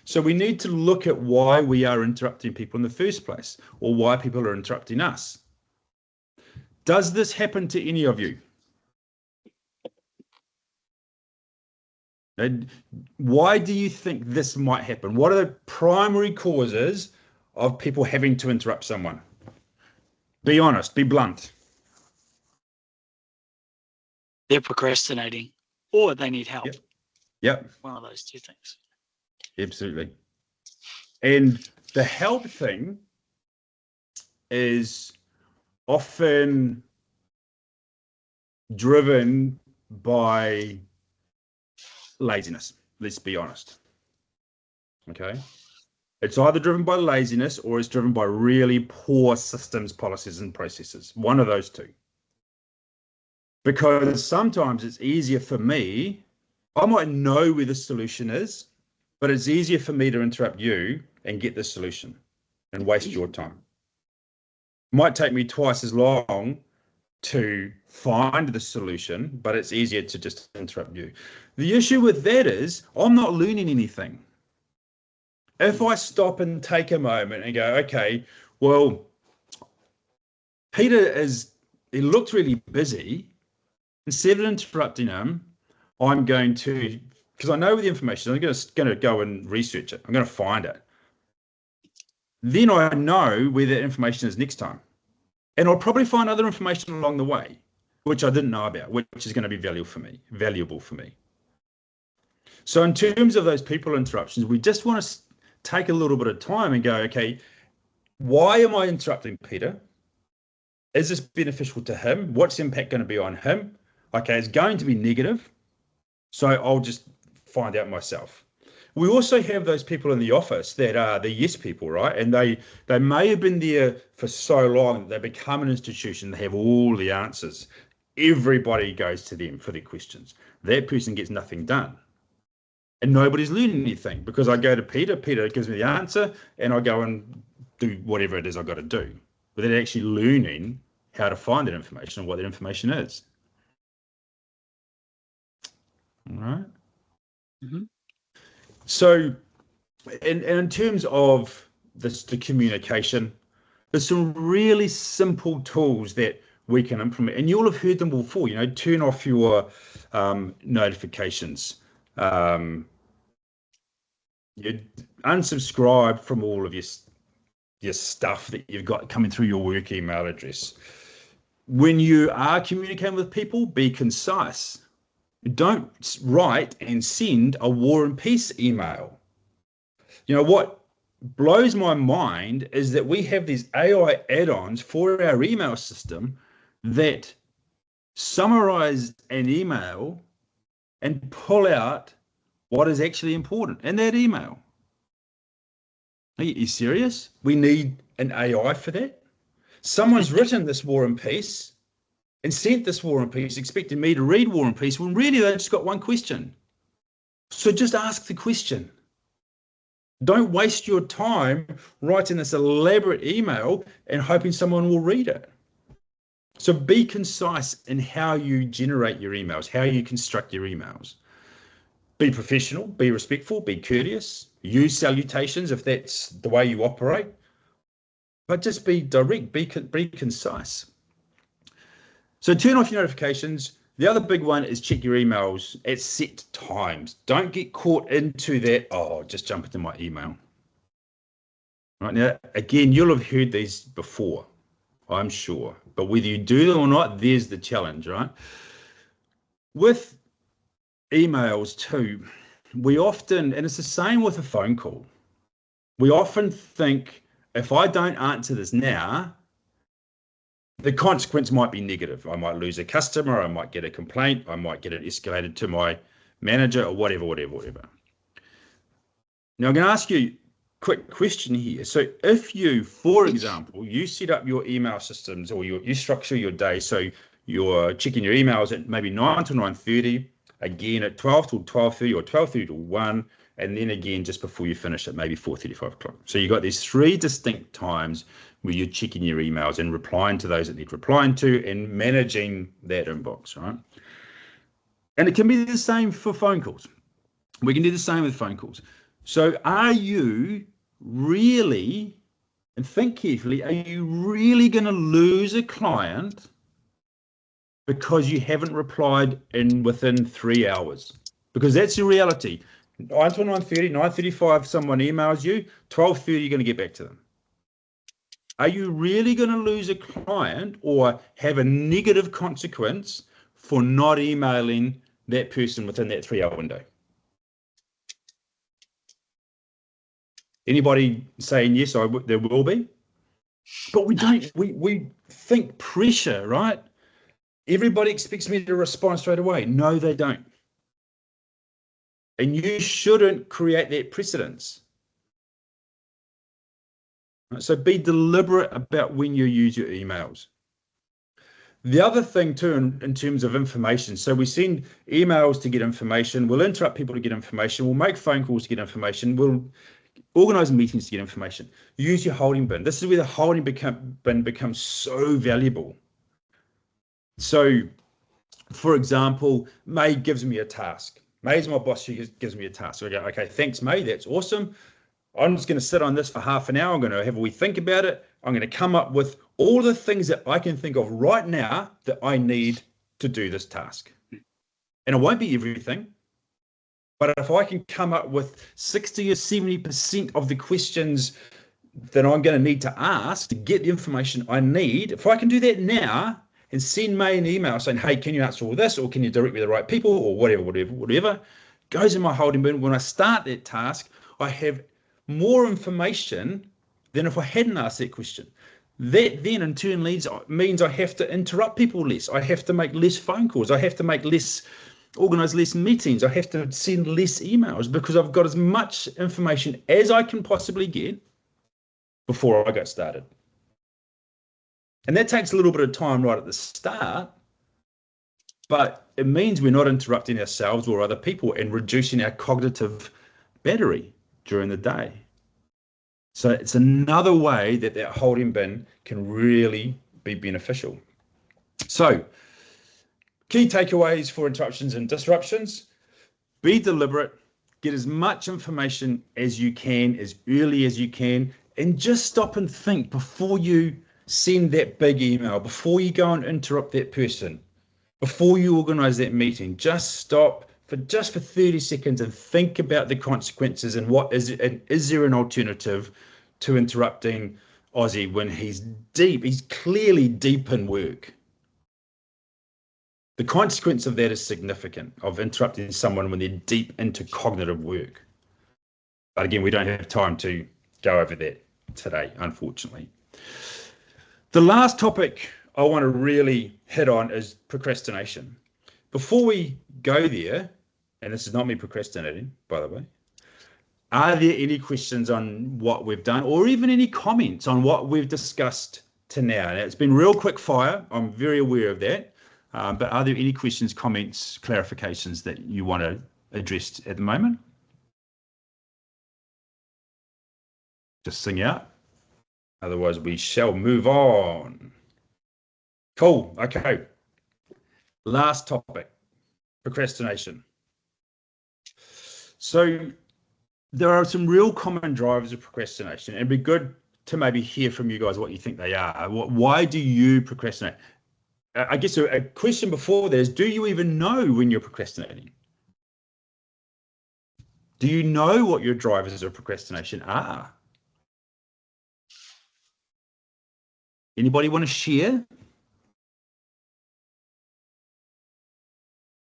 So we need to look at why we are interrupting people in the first place, or why people are interrupting us. Does this happen to any of you? And why do you think this might happen? What are the primary causes of people having to interrupt someone? Be honest, be blunt. They're procrastinating, or they need help. Yep. One of those two things. Absolutely. And the help thing is often driven by laziness. Let's be honest. Okay. It's either driven by laziness or it's driven by really poor systems, policies, and processes. One of those two. Because sometimes it's easier for me, I might know where the solution is, but it's easier for me to interrupt you and get the solution and waste your time. It might take me twice as long to find the solution, but it's easier to just interrupt you. The issue with that is I'm not learning anything. If I stop and take a moment and go, okay, well, Peter he looks really busy. Instead of interrupting him, I'm going to, because I know the information, I'm going to go and research it. I'm going to find it. Then I know where that information is next time. And I'll probably find other information along the way, which I didn't know about, which is going to be valuable for me. So in terms of those people interruptions, we just want to take a little bit of time and go, okay, why am I interrupting Peter? Is this beneficial to him? What's the impact going to be on him? Okay, it's going to be negative. So I'll just find out myself. We also have those people in the office that are the yes people, right? And they may have been there for so long that they become an institution. They have all the answers. Everybody goes to them for their questions. That person gets nothing done. And nobody's learning anything because I go to Peter gives me the answer, and I go and do whatever it is I've got to do. But they're actually learning how to find that information and what that information is. All right. Mm-hmm. So, in terms of the communication, there's some really simple tools that we can implement, and you'll have heard them before. You know, turn off your notifications. You unsubscribe from all of your stuff that you've got coming through your work email address. When you are communicating with people, be concise. Don't write and send a War and Peace email. You know, what blows my mind is that we have these AI add-ons for our email system that summarize an email and pull out what is actually important in that email. Are you serious? We need an AI for that? Someone's written this War and Peace and sent this War and Peace expecting me to read War and Peace when really they just got one question. So just ask the question. Don't waste your time writing this elaborate email and hoping someone will read it. So be concise in how you generate your emails, how you construct your emails. Be professional, be respectful, be courteous, use salutations if that's the way you operate, but just be direct, be concise. So turn off your notifications. The other big one is check your emails at set times. Don't get caught into that, oh, just jump into my email. Right now, again, you'll have heard these before, I'm sure, but whether you do them or not, there's the challenge, right? With emails too, we often, and it's the same with a phone call, we often think if I don't answer this now, the consequence might be negative. I might lose a customer, I might get a complaint, I might get it escalated to my manager or whatever. Now I'm going to ask you a quick question here. So if you, for example, you set up your email systems or you structure your day, so you're checking your emails at maybe 9 to 9:30, again at 12 till 12:30 or 12:30 to 1, and then again just before you finish at maybe 4:30, 5 o'clock. So you've got these 3 distinct times where you're checking your emails and replying to those that need replying to and managing that inbox, right? And it can be the same for phone calls. We can do the same with phone calls. So are you really, and think carefully, are you really going to lose a client because you haven't replied within 3 hours? Because that's the reality. 9 to 9:30, 9:35, someone emails you, 12:30, you're going to get back to them. Are you really going to lose a client or have a negative consequence for not emailing that person within that 3-hour window? Anybody saying yes, there will be? But we don't, we think pressure, right? Everybody expects me to respond straight away. No, they don't. And you shouldn't create that precedence. So be deliberate about when you use your emails. The other thing too, in terms of information, so we send emails to get information, we'll interrupt people to get information, we'll make phone calls to get information, we'll organize meetings to get information. Use your holding bin. This is where the holding bin becomes so valuable. So, for example, May gives me a task. May's my boss, she gives me a task. So I go, okay, thanks, May, that's awesome. I'm just going to sit on this for half an hour. I'm going to have a wee think about it. I'm going to come up with all the things that I can think of right now that I need to do this task. And it won't be everything. But if I can come up with 60 or 70% of the questions that I'm going to need to ask to get the information I need, if I can do that now and send May an email saying, hey, can you answer all this, or can you direct me to the right people, or whatever, goes in my holding bin. When I start that task, I have more information than if I hadn't asked that question. That then in turn means I have to interrupt people less. I have to make less phone calls. I have to organize less meetings. I have to send less emails because I've got as much information as I can possibly get before I get started. And that takes a little bit of time right at the start, but it means we're not interrupting ourselves or other people and reducing our cognitive battery during the day. So it's another way that holding bin can really be beneficial. So key takeaways for interruptions and disruptions: be deliberate, get as much information as you can, as early as you can, and just stop and think before you send that big email, before you go and interrupt that person, before you organize that meeting. Just stop for 30 seconds and think about the consequences and is there an alternative to interrupting Ozzy when he's clearly deep in work. The consequence of that is significant, of interrupting someone when they're deep into cognitive work. But again, we don't have time to go over that today, unfortunately. The last topic I want to really hit on is procrastination. Before we go there, and this is not me procrastinating, by the way, are there any questions on what we've done, or even any comments on what we've discussed to now? Now, it's been real quick fire. I'm very aware of that. But are there any questions, comments, clarifications that you want to address at the moment? Just sing out. Otherwise, we shall move on. Cool. Okay. Last topic, procrastination. So there are some real common drivers of procrastination. It'd be good to maybe hear from you guys what you think they are. Why do you procrastinate? I guess a question before that is, do you even know when you're procrastinating? Do you know what your drivers of procrastination are? Anybody want to share?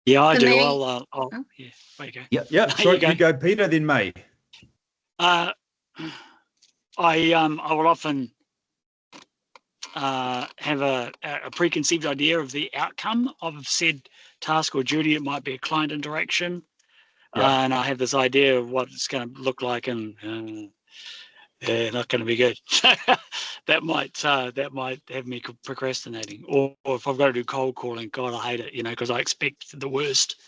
Yeah, I For do. me- Yeah, there you go. Yeah. Sorry, you go, Peter, then May. I will often have a preconceived idea of the outcome of said task or duty. It might be a client interaction, and I have this idea of what it's going to look like, and not going to be good. that might have me procrastinating. Or if I've got to do cold calling, God, I hate it, because I expect the worst.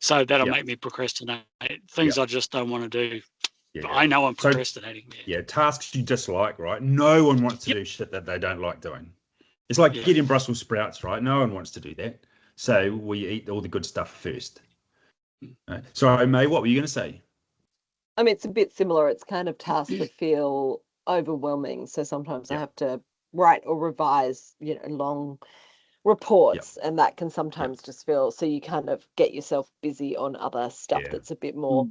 So that'll make me procrastinate. Things I just don't want to do. Yeah. But I know I'm procrastinating. Yeah, tasks you dislike, right? No one wants to do shit that they don't like doing. It's like getting Brussels sprouts, right? No one wants to do that. So we eat all the good stuff first. Right. So, May, what were you going to say? I mean, it's a bit similar. It's kind of tasks that feel overwhelming. So sometimes I have to write or revise, long reports, and that can sometimes just feel, so you kind of get yourself busy on other stuff that's a bit more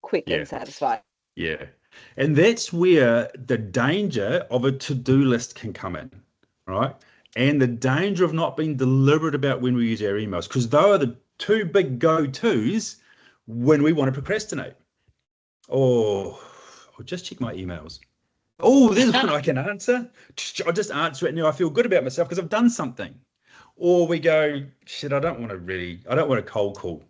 quick and satisfying. Yeah. And that's where the danger of a to-do list can come in, right? And the danger of not being deliberate about when we use our emails, because those are the two big go-tos when we want to procrastinate. Oh, I'll just check my emails. Oh, there's one I can answer. I'll just answer it now. I feel good about myself because I've done something. Or we go, shit, I don't want to cold call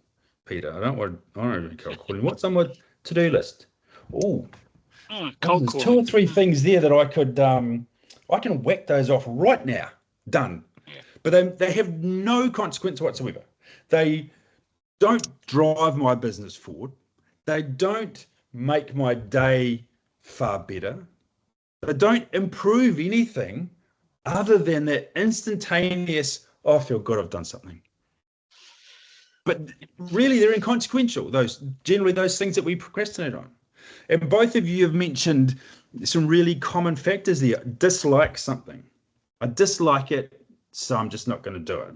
Peter. I don't want to cold call him. What's on my to-do list? Cold call. There's 2 or 3 things there that I could, I can whack those off right now. Done. But they have no consequence whatsoever. They don't drive my business forward. They don't make my day far better. They don't improve anything other than that instantaneous, oh, I feel good, I've done something. But really, they're inconsequential, those things that we procrastinate on. And both of you have mentioned some really common factors there. Dislike something. I dislike it, so I'm just not going to do it.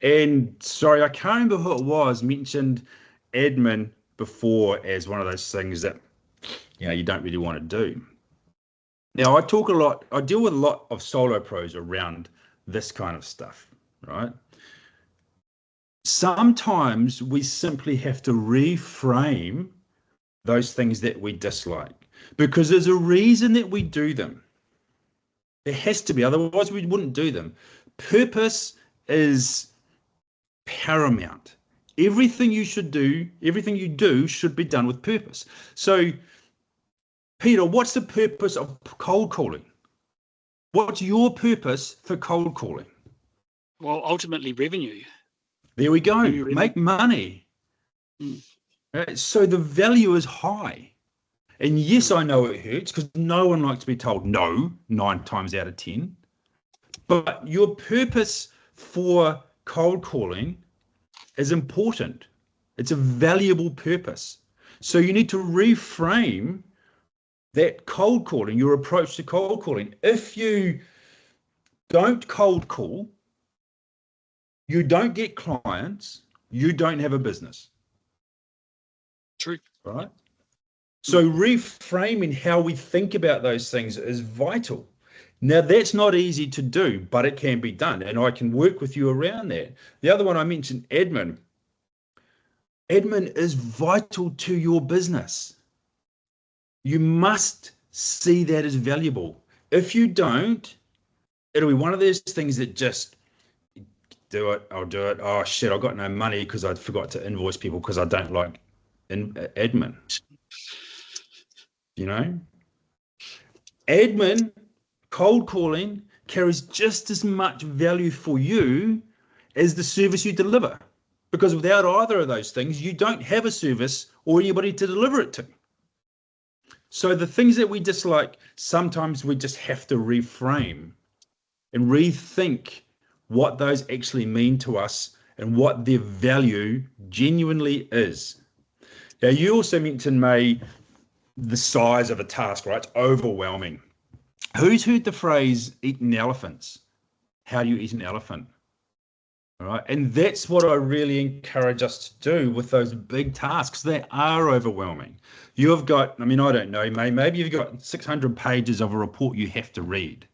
And sorry, I can't remember who it was, mentioned admin before as one of those things that, you don't really want to do. Now, I deal with a lot of solo pros around this kind of stuff, right? Sometimes we simply have to reframe those things that we dislike because there's a reason that we do them. There has to be, otherwise we wouldn't do them. Purpose is paramount. Everything you do should be done with purpose. So, Peter, what's the purpose of cold calling? What's your purpose for cold calling? Well, ultimately revenue. There we go. Make money. Right? So the value is high. And yes, I know it hurts because no one likes to be told no 9 times out of 10. But your purpose for cold calling is important. It's a valuable purpose. So you need to reframe that cold calling, your approach to cold calling. If you don't cold call, you don't get clients, you don't have a business. True. Right? So reframing how we think about those things is vital. Now, that's not easy to do, but it can be done, and I can work with you around that. The other one I mentioned, admin. Admin is vital to your business. You must see that as valuable. If you don't, it'll be one of those things that just do it, I'll do it. Oh shit, I've got no money because I forgot to invoice people because I don't like admin. Admin, cold calling carries just as much value for you as the service you deliver. Because without either of those things, you don't have a service or anybody to deliver it to. So the things that we dislike, sometimes we just have to reframe and rethink what those actually mean to us and what their value genuinely is. Now, you also mentioned, May, the size of a task, right? It's overwhelming. Who's heard the phrase eating elephants? How do you eat an elephant? All right. And that's what I really encourage us to do with those big tasks. They are overwhelming. You've got, I don't know, maybe you've got 600 pages of a report you have to read.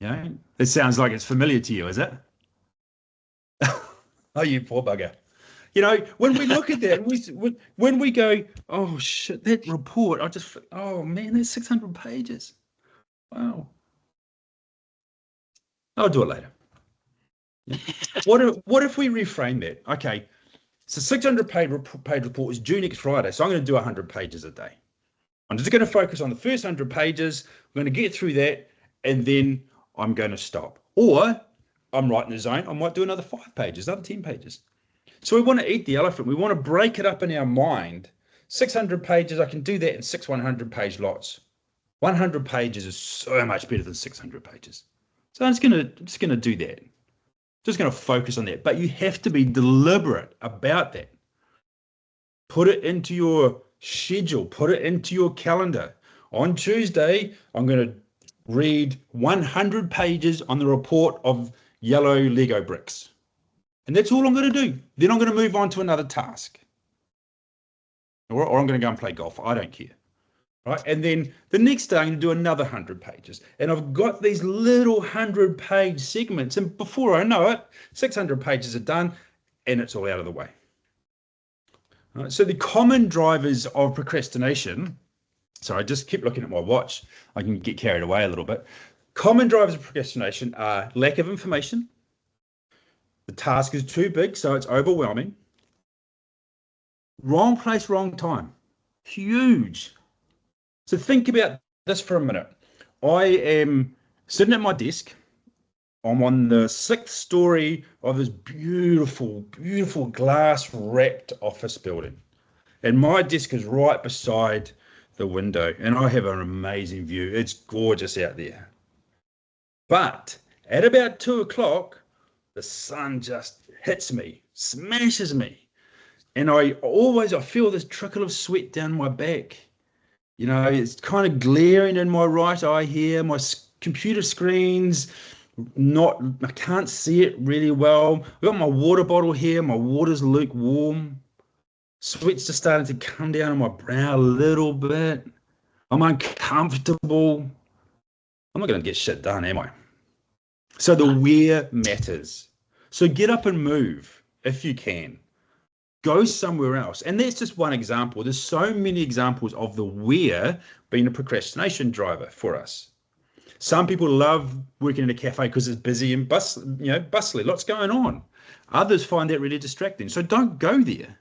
It sounds like it's familiar to you, is it? Oh, you poor bugger. When we look at that, when we go, oh shit, that report, oh man, there's 600 pages. Wow. I'll do it later. Yeah. What if we reframe that? Okay, so 600-page report is due next Friday, so I'm going to do 100 pages a day. I'm just going to focus on the first 100 pages. I'm going to get through that, and then I'm going to stop. Or I'm right in the zone. I might do another 5 pages, another 10 pages. So we want to eat the elephant. We want to break it up in our mind. 600 pages, I can do that in 6 100-page lots. 100 pages is so much better than 600 pages. So I'm just going to do that. Just going to focus on that. But you have to be deliberate about that. Put it into your schedule. Put it into your calendar. On Tuesday, I'm going to read 100 pages on the report of yellow Lego bricks. And that's all I'm going to do. Then I'm going to move on to another task. Or I'm going to go and play golf. I don't care. Right? And then the next day I'm going to do another 100 pages. And I've got these little 100-page segments. And before I know it, 600 pages are done and it's all out of the way. Right? So the common drivers of procrastination, sorry, I just keep looking at my watch. I can get carried away a little bit. Common drivers of procrastination are lack of information. The task is too big, so it's overwhelming. Wrong place, wrong time. Huge. So think about this for a minute. I am sitting at my desk. I'm on the 6th story of this beautiful, beautiful glass-wrapped office building. And my desk is right beside the window. And I have an amazing view. It's gorgeous out there. But at about 2 o'clock, the sun just hits me, smashes me. And I feel this trickle of sweat down my back. You know, it's kind of glaring in my right eye here. My computer screen's I can't see it really well. I've got my water bottle here. My water's lukewarm. Sweat's just starting to come down on my brow a little bit. I'm uncomfortable. I'm not going to get shit done, am I? So the where matters. So get up and move if you can. Go somewhere else. And that's just one example. There's so many examples of the where being a procrastination driver for us. Some people love working in a cafe because it's busy and bustly, lots going on. Others find that really distracting. So don't go there.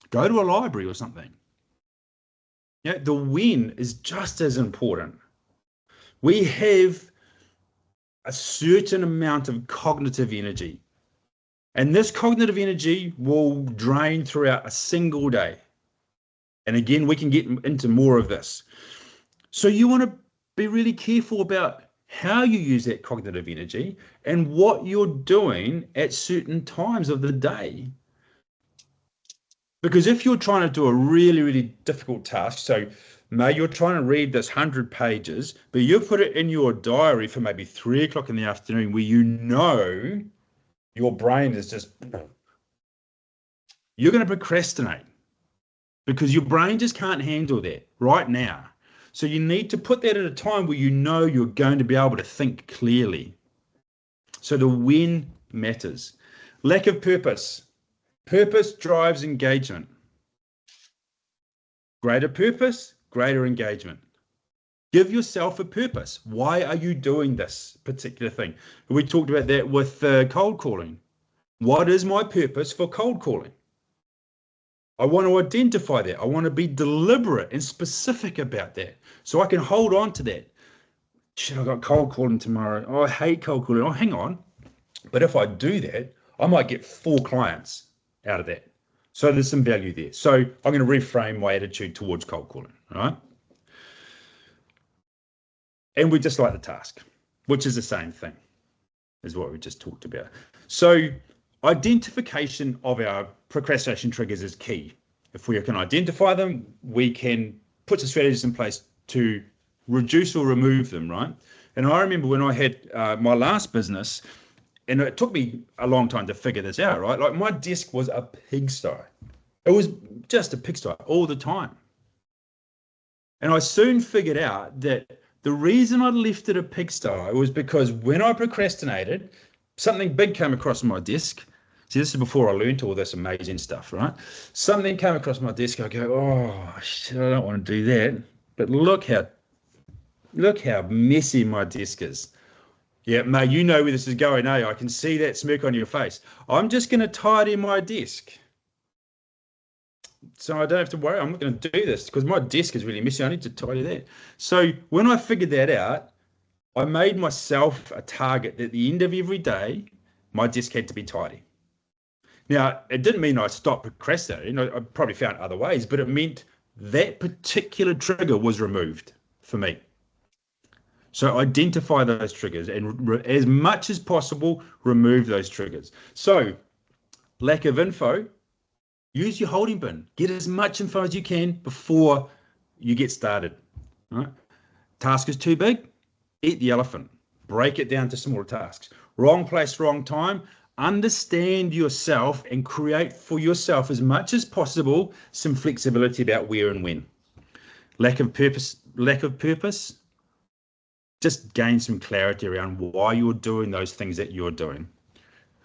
Go to a library or something. The when is just as important. We have a certain amount of cognitive energy. And this cognitive energy will drain throughout a single day. And again, we can get into more of this. So you want to be really careful about how you use that cognitive energy and what you're doing at certain times of the day. Because if you're trying to do a really, really difficult task, so maybe you're trying to read this 100 pages, but you put it in your diary for maybe 3 o'clock in the afternoon where you know your brain is just, you're going to procrastinate because your brain just can't handle that right now. So you need to put that at a time where you know you're going to be able to think clearly. So the when matters. Lack of purpose. Purpose drives engagement. Greater purpose, greater engagement. Give yourself a purpose. Why are you doing this particular thing? We talked about that with cold calling. What is my purpose for cold calling? I want to identify that. I want to be deliberate and specific about that so I can hold on to that. Shit, I got cold calling tomorrow. Oh, I hate cold calling. Oh, hang on. But if I do that, I might get 4 clients out of that. So there's some value there. So I'm going to reframe my attitude towards cold calling. All right. And we just like the task, which is the same thing as what we just talked about. So identification of our procrastination triggers is key. If we can identify them, we can put some strategies in place to reduce or remove them, right? And I remember when I had my last business, and it took me a long time to figure this out, right? Like my desk was a pigsty. It was just a pigsty all the time. And I soon figured out that the reason I left it a pigsty was because when I procrastinated, something big came across my desk. See, this is before I learned all this amazing stuff, right? Something came across my desk. I go, oh, shit, I don't want to do that. But look how messy my desk is. Yeah, mate, you know where this is going, eh? I can see that smirk on your face. I'm just going to tidy my desk. So I don't have to worry. I'm not going to do this because my desk is really messy. I need to tidy that. So when I figured that out, I made myself a target that at the end of every day, my desk had to be tidy. Now, it didn't mean I stopped procrastinating. I probably found other ways, but it meant that particular trigger was removed for me. So identify those triggers and as much as possible, remove those triggers. So lack of info, use your holding bin. Get as much info as you can before you get started. All right? Task is too big, eat the elephant. Break it down to smaller tasks. Wrong place, wrong time. Understand yourself and create for yourself as much as possible some flexibility about where and when. Lack of purpose, just gain some clarity around why you're doing those things that you're doing.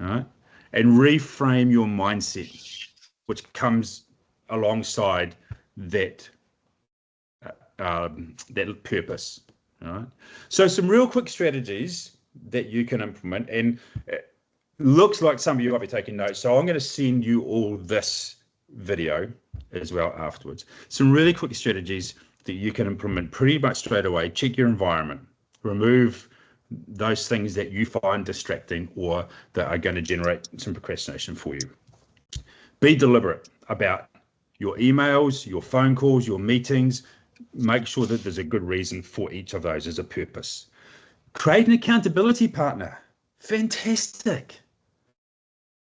All right? And reframe your mindset, which comes alongside that that purpose. All right? So some real quick strategies that you can implement, and it looks like some of you might be taking notes. So I'm going to send you all this video as well afterwards. Some really quick strategies that you can implement pretty much straight away. Check your environment. Remove those things that you find distracting or that are going to generate some procrastination for you. Be deliberate about your emails, your phone calls, your meetings. Make sure that there's a good reason for each of those as a purpose. Create an accountability partner. Fantastic.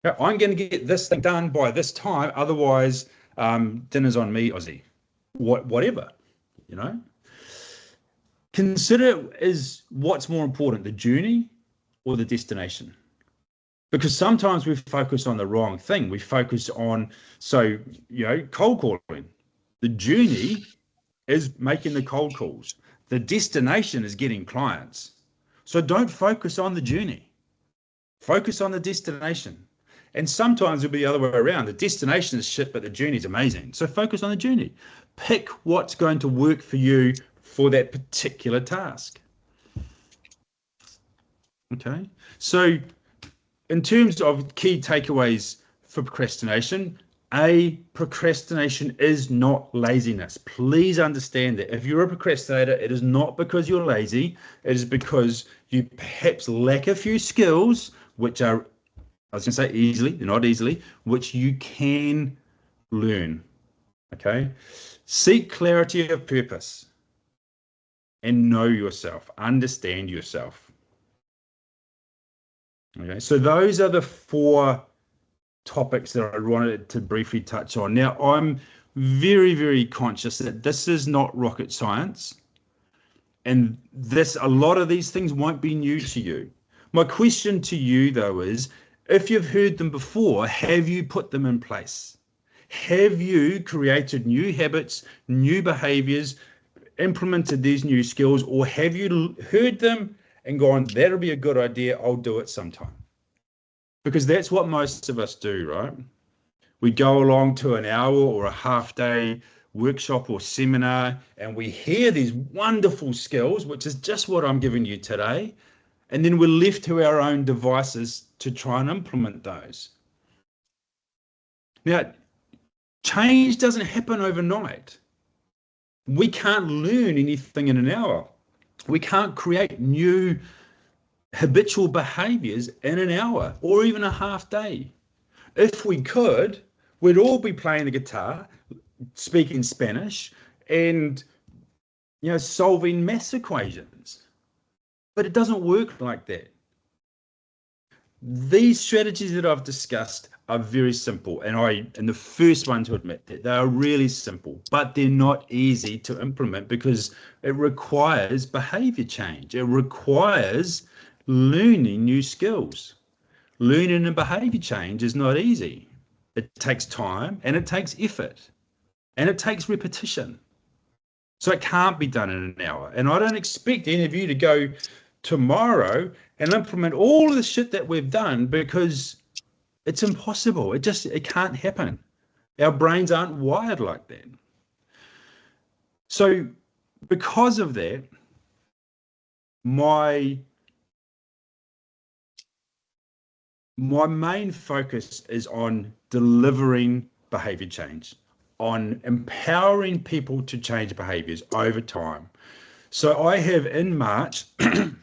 Now, I'm going to get this thing done by this time. Otherwise, dinner's on me, Aussie. Whatever. you know. Consider is what's more important, the journey or the destination? Because sometimes we focus on the wrong thing. We focus on, so, you know, cold calling. The journey is making the cold calls. The destination is getting clients. So don't focus on the journey. Focus on the destination. And sometimes it'll be the other way around. The destination is shit, but the journey is amazing. So focus on the journey. Pick what's going to work for you for that particular task. Okay. So in terms of key takeaways for procrastination, procrastination is not laziness. Please understand that if you're a procrastinator, it is not because you're lazy. It is because you perhaps lack a few skills, which are, I was going to say easily, they're not easily, which you can learn. Okay. Seek clarity of purpose and know yourself, understand yourself. Okay. So those are the 4 topics that I wanted to briefly touch on. Now, I'm very, very conscious that this is not rocket science, and a lot of these things won't be new to you. My question to you, though, is if you've heard them before, have you put them in place? Have you created new habits, new behaviors, implemented these new skills, or have you heard them and gone, that'll be a good idea, I'll do it sometime? Because that's what most of us do, right? We go along to an hour or a half-day workshop or seminar, and we hear these wonderful skills, which is just what I'm giving you today, and then we're left to our own devices to try and implement those. Now, change doesn't happen overnight. We can't learn anything in an hour. We can't create new habitual behaviors in an hour or even a half day. If we could, we'd all be playing the guitar, speaking Spanish, and, you know, solving maths equations. But it doesn't work like that. These strategies that I've discussed are very simple, and I'm the first one to admit that they are really simple, but they're not easy to implement because it requires behavior change. It requires learning new skills. Learning and behavior change is not easy. It takes time and it takes effort and it takes repetition. So it can't be done in an hour. And I don't expect any of you to go tomorrow and implement all of the shit that we've done, because it's impossible. It can't happen. Our brains aren't wired like that. So because of that, my main focus is on delivering behavior change, on empowering people to change behaviors over time. So I have in March, and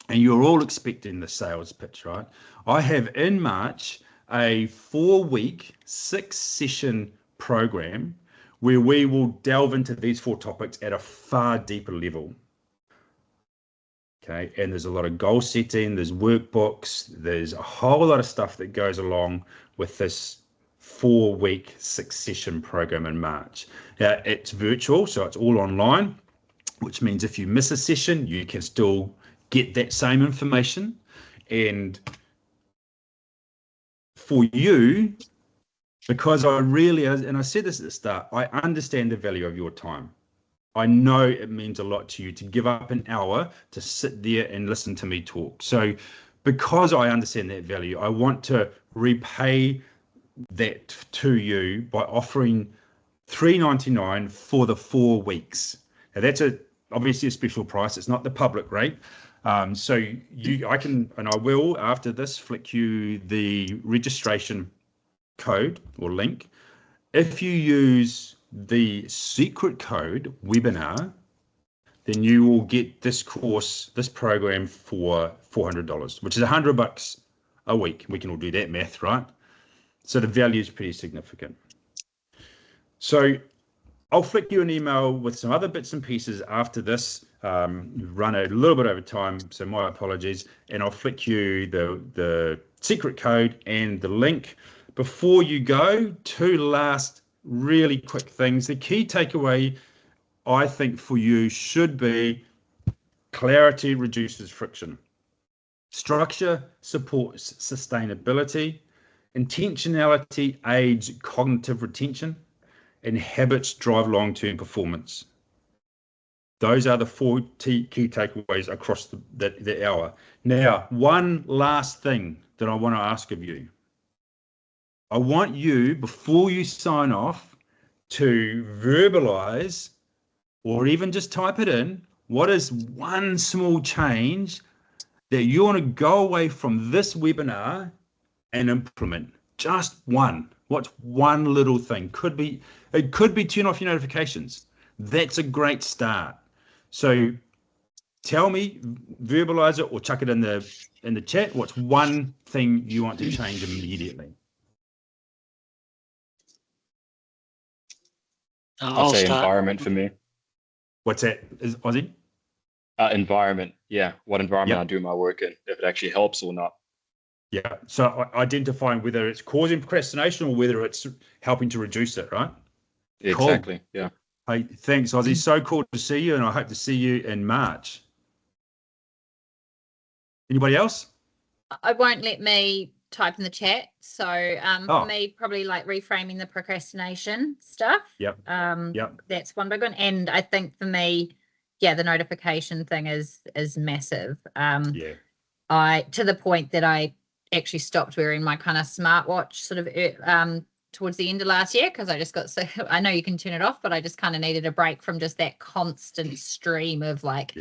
you're all expecting the sales pitch, right? I have in March a 4-week, 6-session program where we will delve into these 4 topics at a far deeper level. Okay, and there's a lot of goal setting, there's workbooks, there's a whole lot of stuff that goes along with this 4-week, 6-session program in March. Now, it's virtual, so it's all online, which means if you miss a session, you can still get that same information. And for you, because I really, and I said this at the start, I understand the value of your time. I know it means a lot to you to give up an hour to sit there and listen to me talk. So because I understand that value, I want to repay that to you by offering $3.99 for the 4 weeks. Now that's obviously a special price. It's not the public rate. So I can, and I will after this, flick you the registration code or link. If you use the secret code webinar, then you will get this course, this program for $400, which is $100 a week. We can all do that math, right? So the value is pretty significant. So I'll flick you an email with some other bits and pieces after this. Run a little bit over time, so my apologies. And I'll flick you the secret code and the link. Before you go, 2 last really quick things. The key takeaway I think for you should be clarity reduces friction. Structure supports sustainability. Intentionality aids cognitive retention. And habits drive long-term performance. Those are the 4 key takeaways across the hour. Now, one last thing that I want to ask of you. I want you, before you sign off, to verbalize or even just type it in. What is one small change that you want to go away from this webinar and implement? Just one. What's one little thing? It could be turn off your notifications. That's a great start. So tell me, verbalize it or chuck it in the chat. What's one thing you want to change immediately? I'll say start. Environment for me. What's that, Ozzy? Environment. Yeah. What environment Yep. I do my work in, if it actually helps or not. Yeah. So identifying whether it's causing procrastination or whether it's helping to reduce it, right? Exactly. Cool. Yeah. Hey, thanks, Ozzy. So cool to see you, and I hope to see you in March. Anybody else? I won't let me type in the chat. So Oh. for me, probably like reframing the procrastination stuff. Yep. Yep. That's one big one. And I think for me, yeah, the notification thing is massive. Yeah. To the point that I actually stopped wearing my kind of smartwatch sort of towards the end of last year, because I just got so I know you can turn it off, but I just kind of needed a break from just that constant stream of like,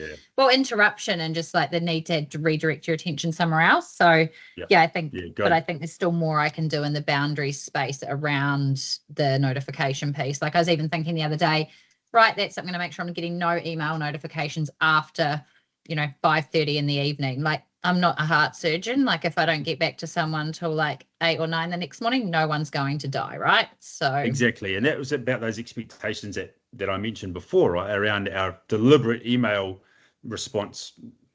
interruption and just like the need to redirect your attention somewhere else. So yeah, I think, but I think there's still more I can do in the boundary space around the notification piece. Like I was even thinking the other day, right, I'm going to make sure I'm getting no email notifications after 5:30 in the evening. Like I'm not a heart surgeon. Like if I don't get back to someone till like 8 or 9 the next morning, no one's going to die, right? So exactly. And that was about those expectations that I mentioned before, right? Around our deliberate email response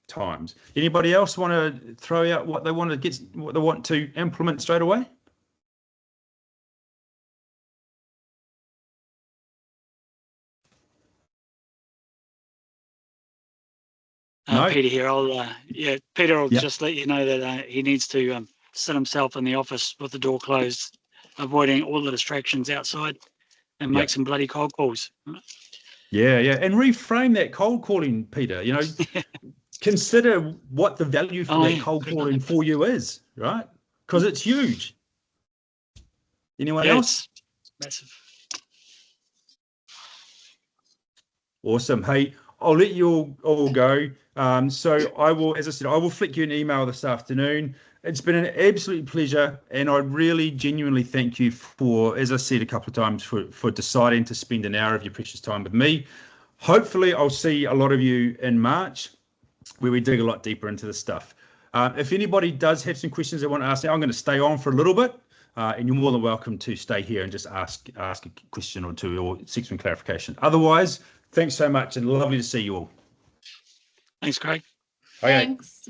times. Anybody else want to throw out what they want to implement straight away? No? Peter here. Peter will just let you know that he needs to sit himself in the office with the door closed, avoiding all the distractions outside, and make some bloody cold calls. Yeah. And reframe that cold calling, Peter. Consider what the value for that cold calling for you is, right? Because it's huge. Anyone else? It's massive. Awesome. Hey, I'll let you all go. So I will, as I said, I will flick you an email this afternoon. It's been an absolute pleasure, and I really genuinely thank you for, as I said a couple of times, for deciding to spend an hour of your precious time with me. Hopefully, I'll see a lot of you in March, where we dig a lot deeper into this stuff. If anybody does have some questions they want to ask, I'm going to stay on for a little bit, and you're more than welcome to stay here and just ask a question or two or seek some clarification. Otherwise, thanks so much, and lovely to see you all. Thanks, Craig. Okay. thanks.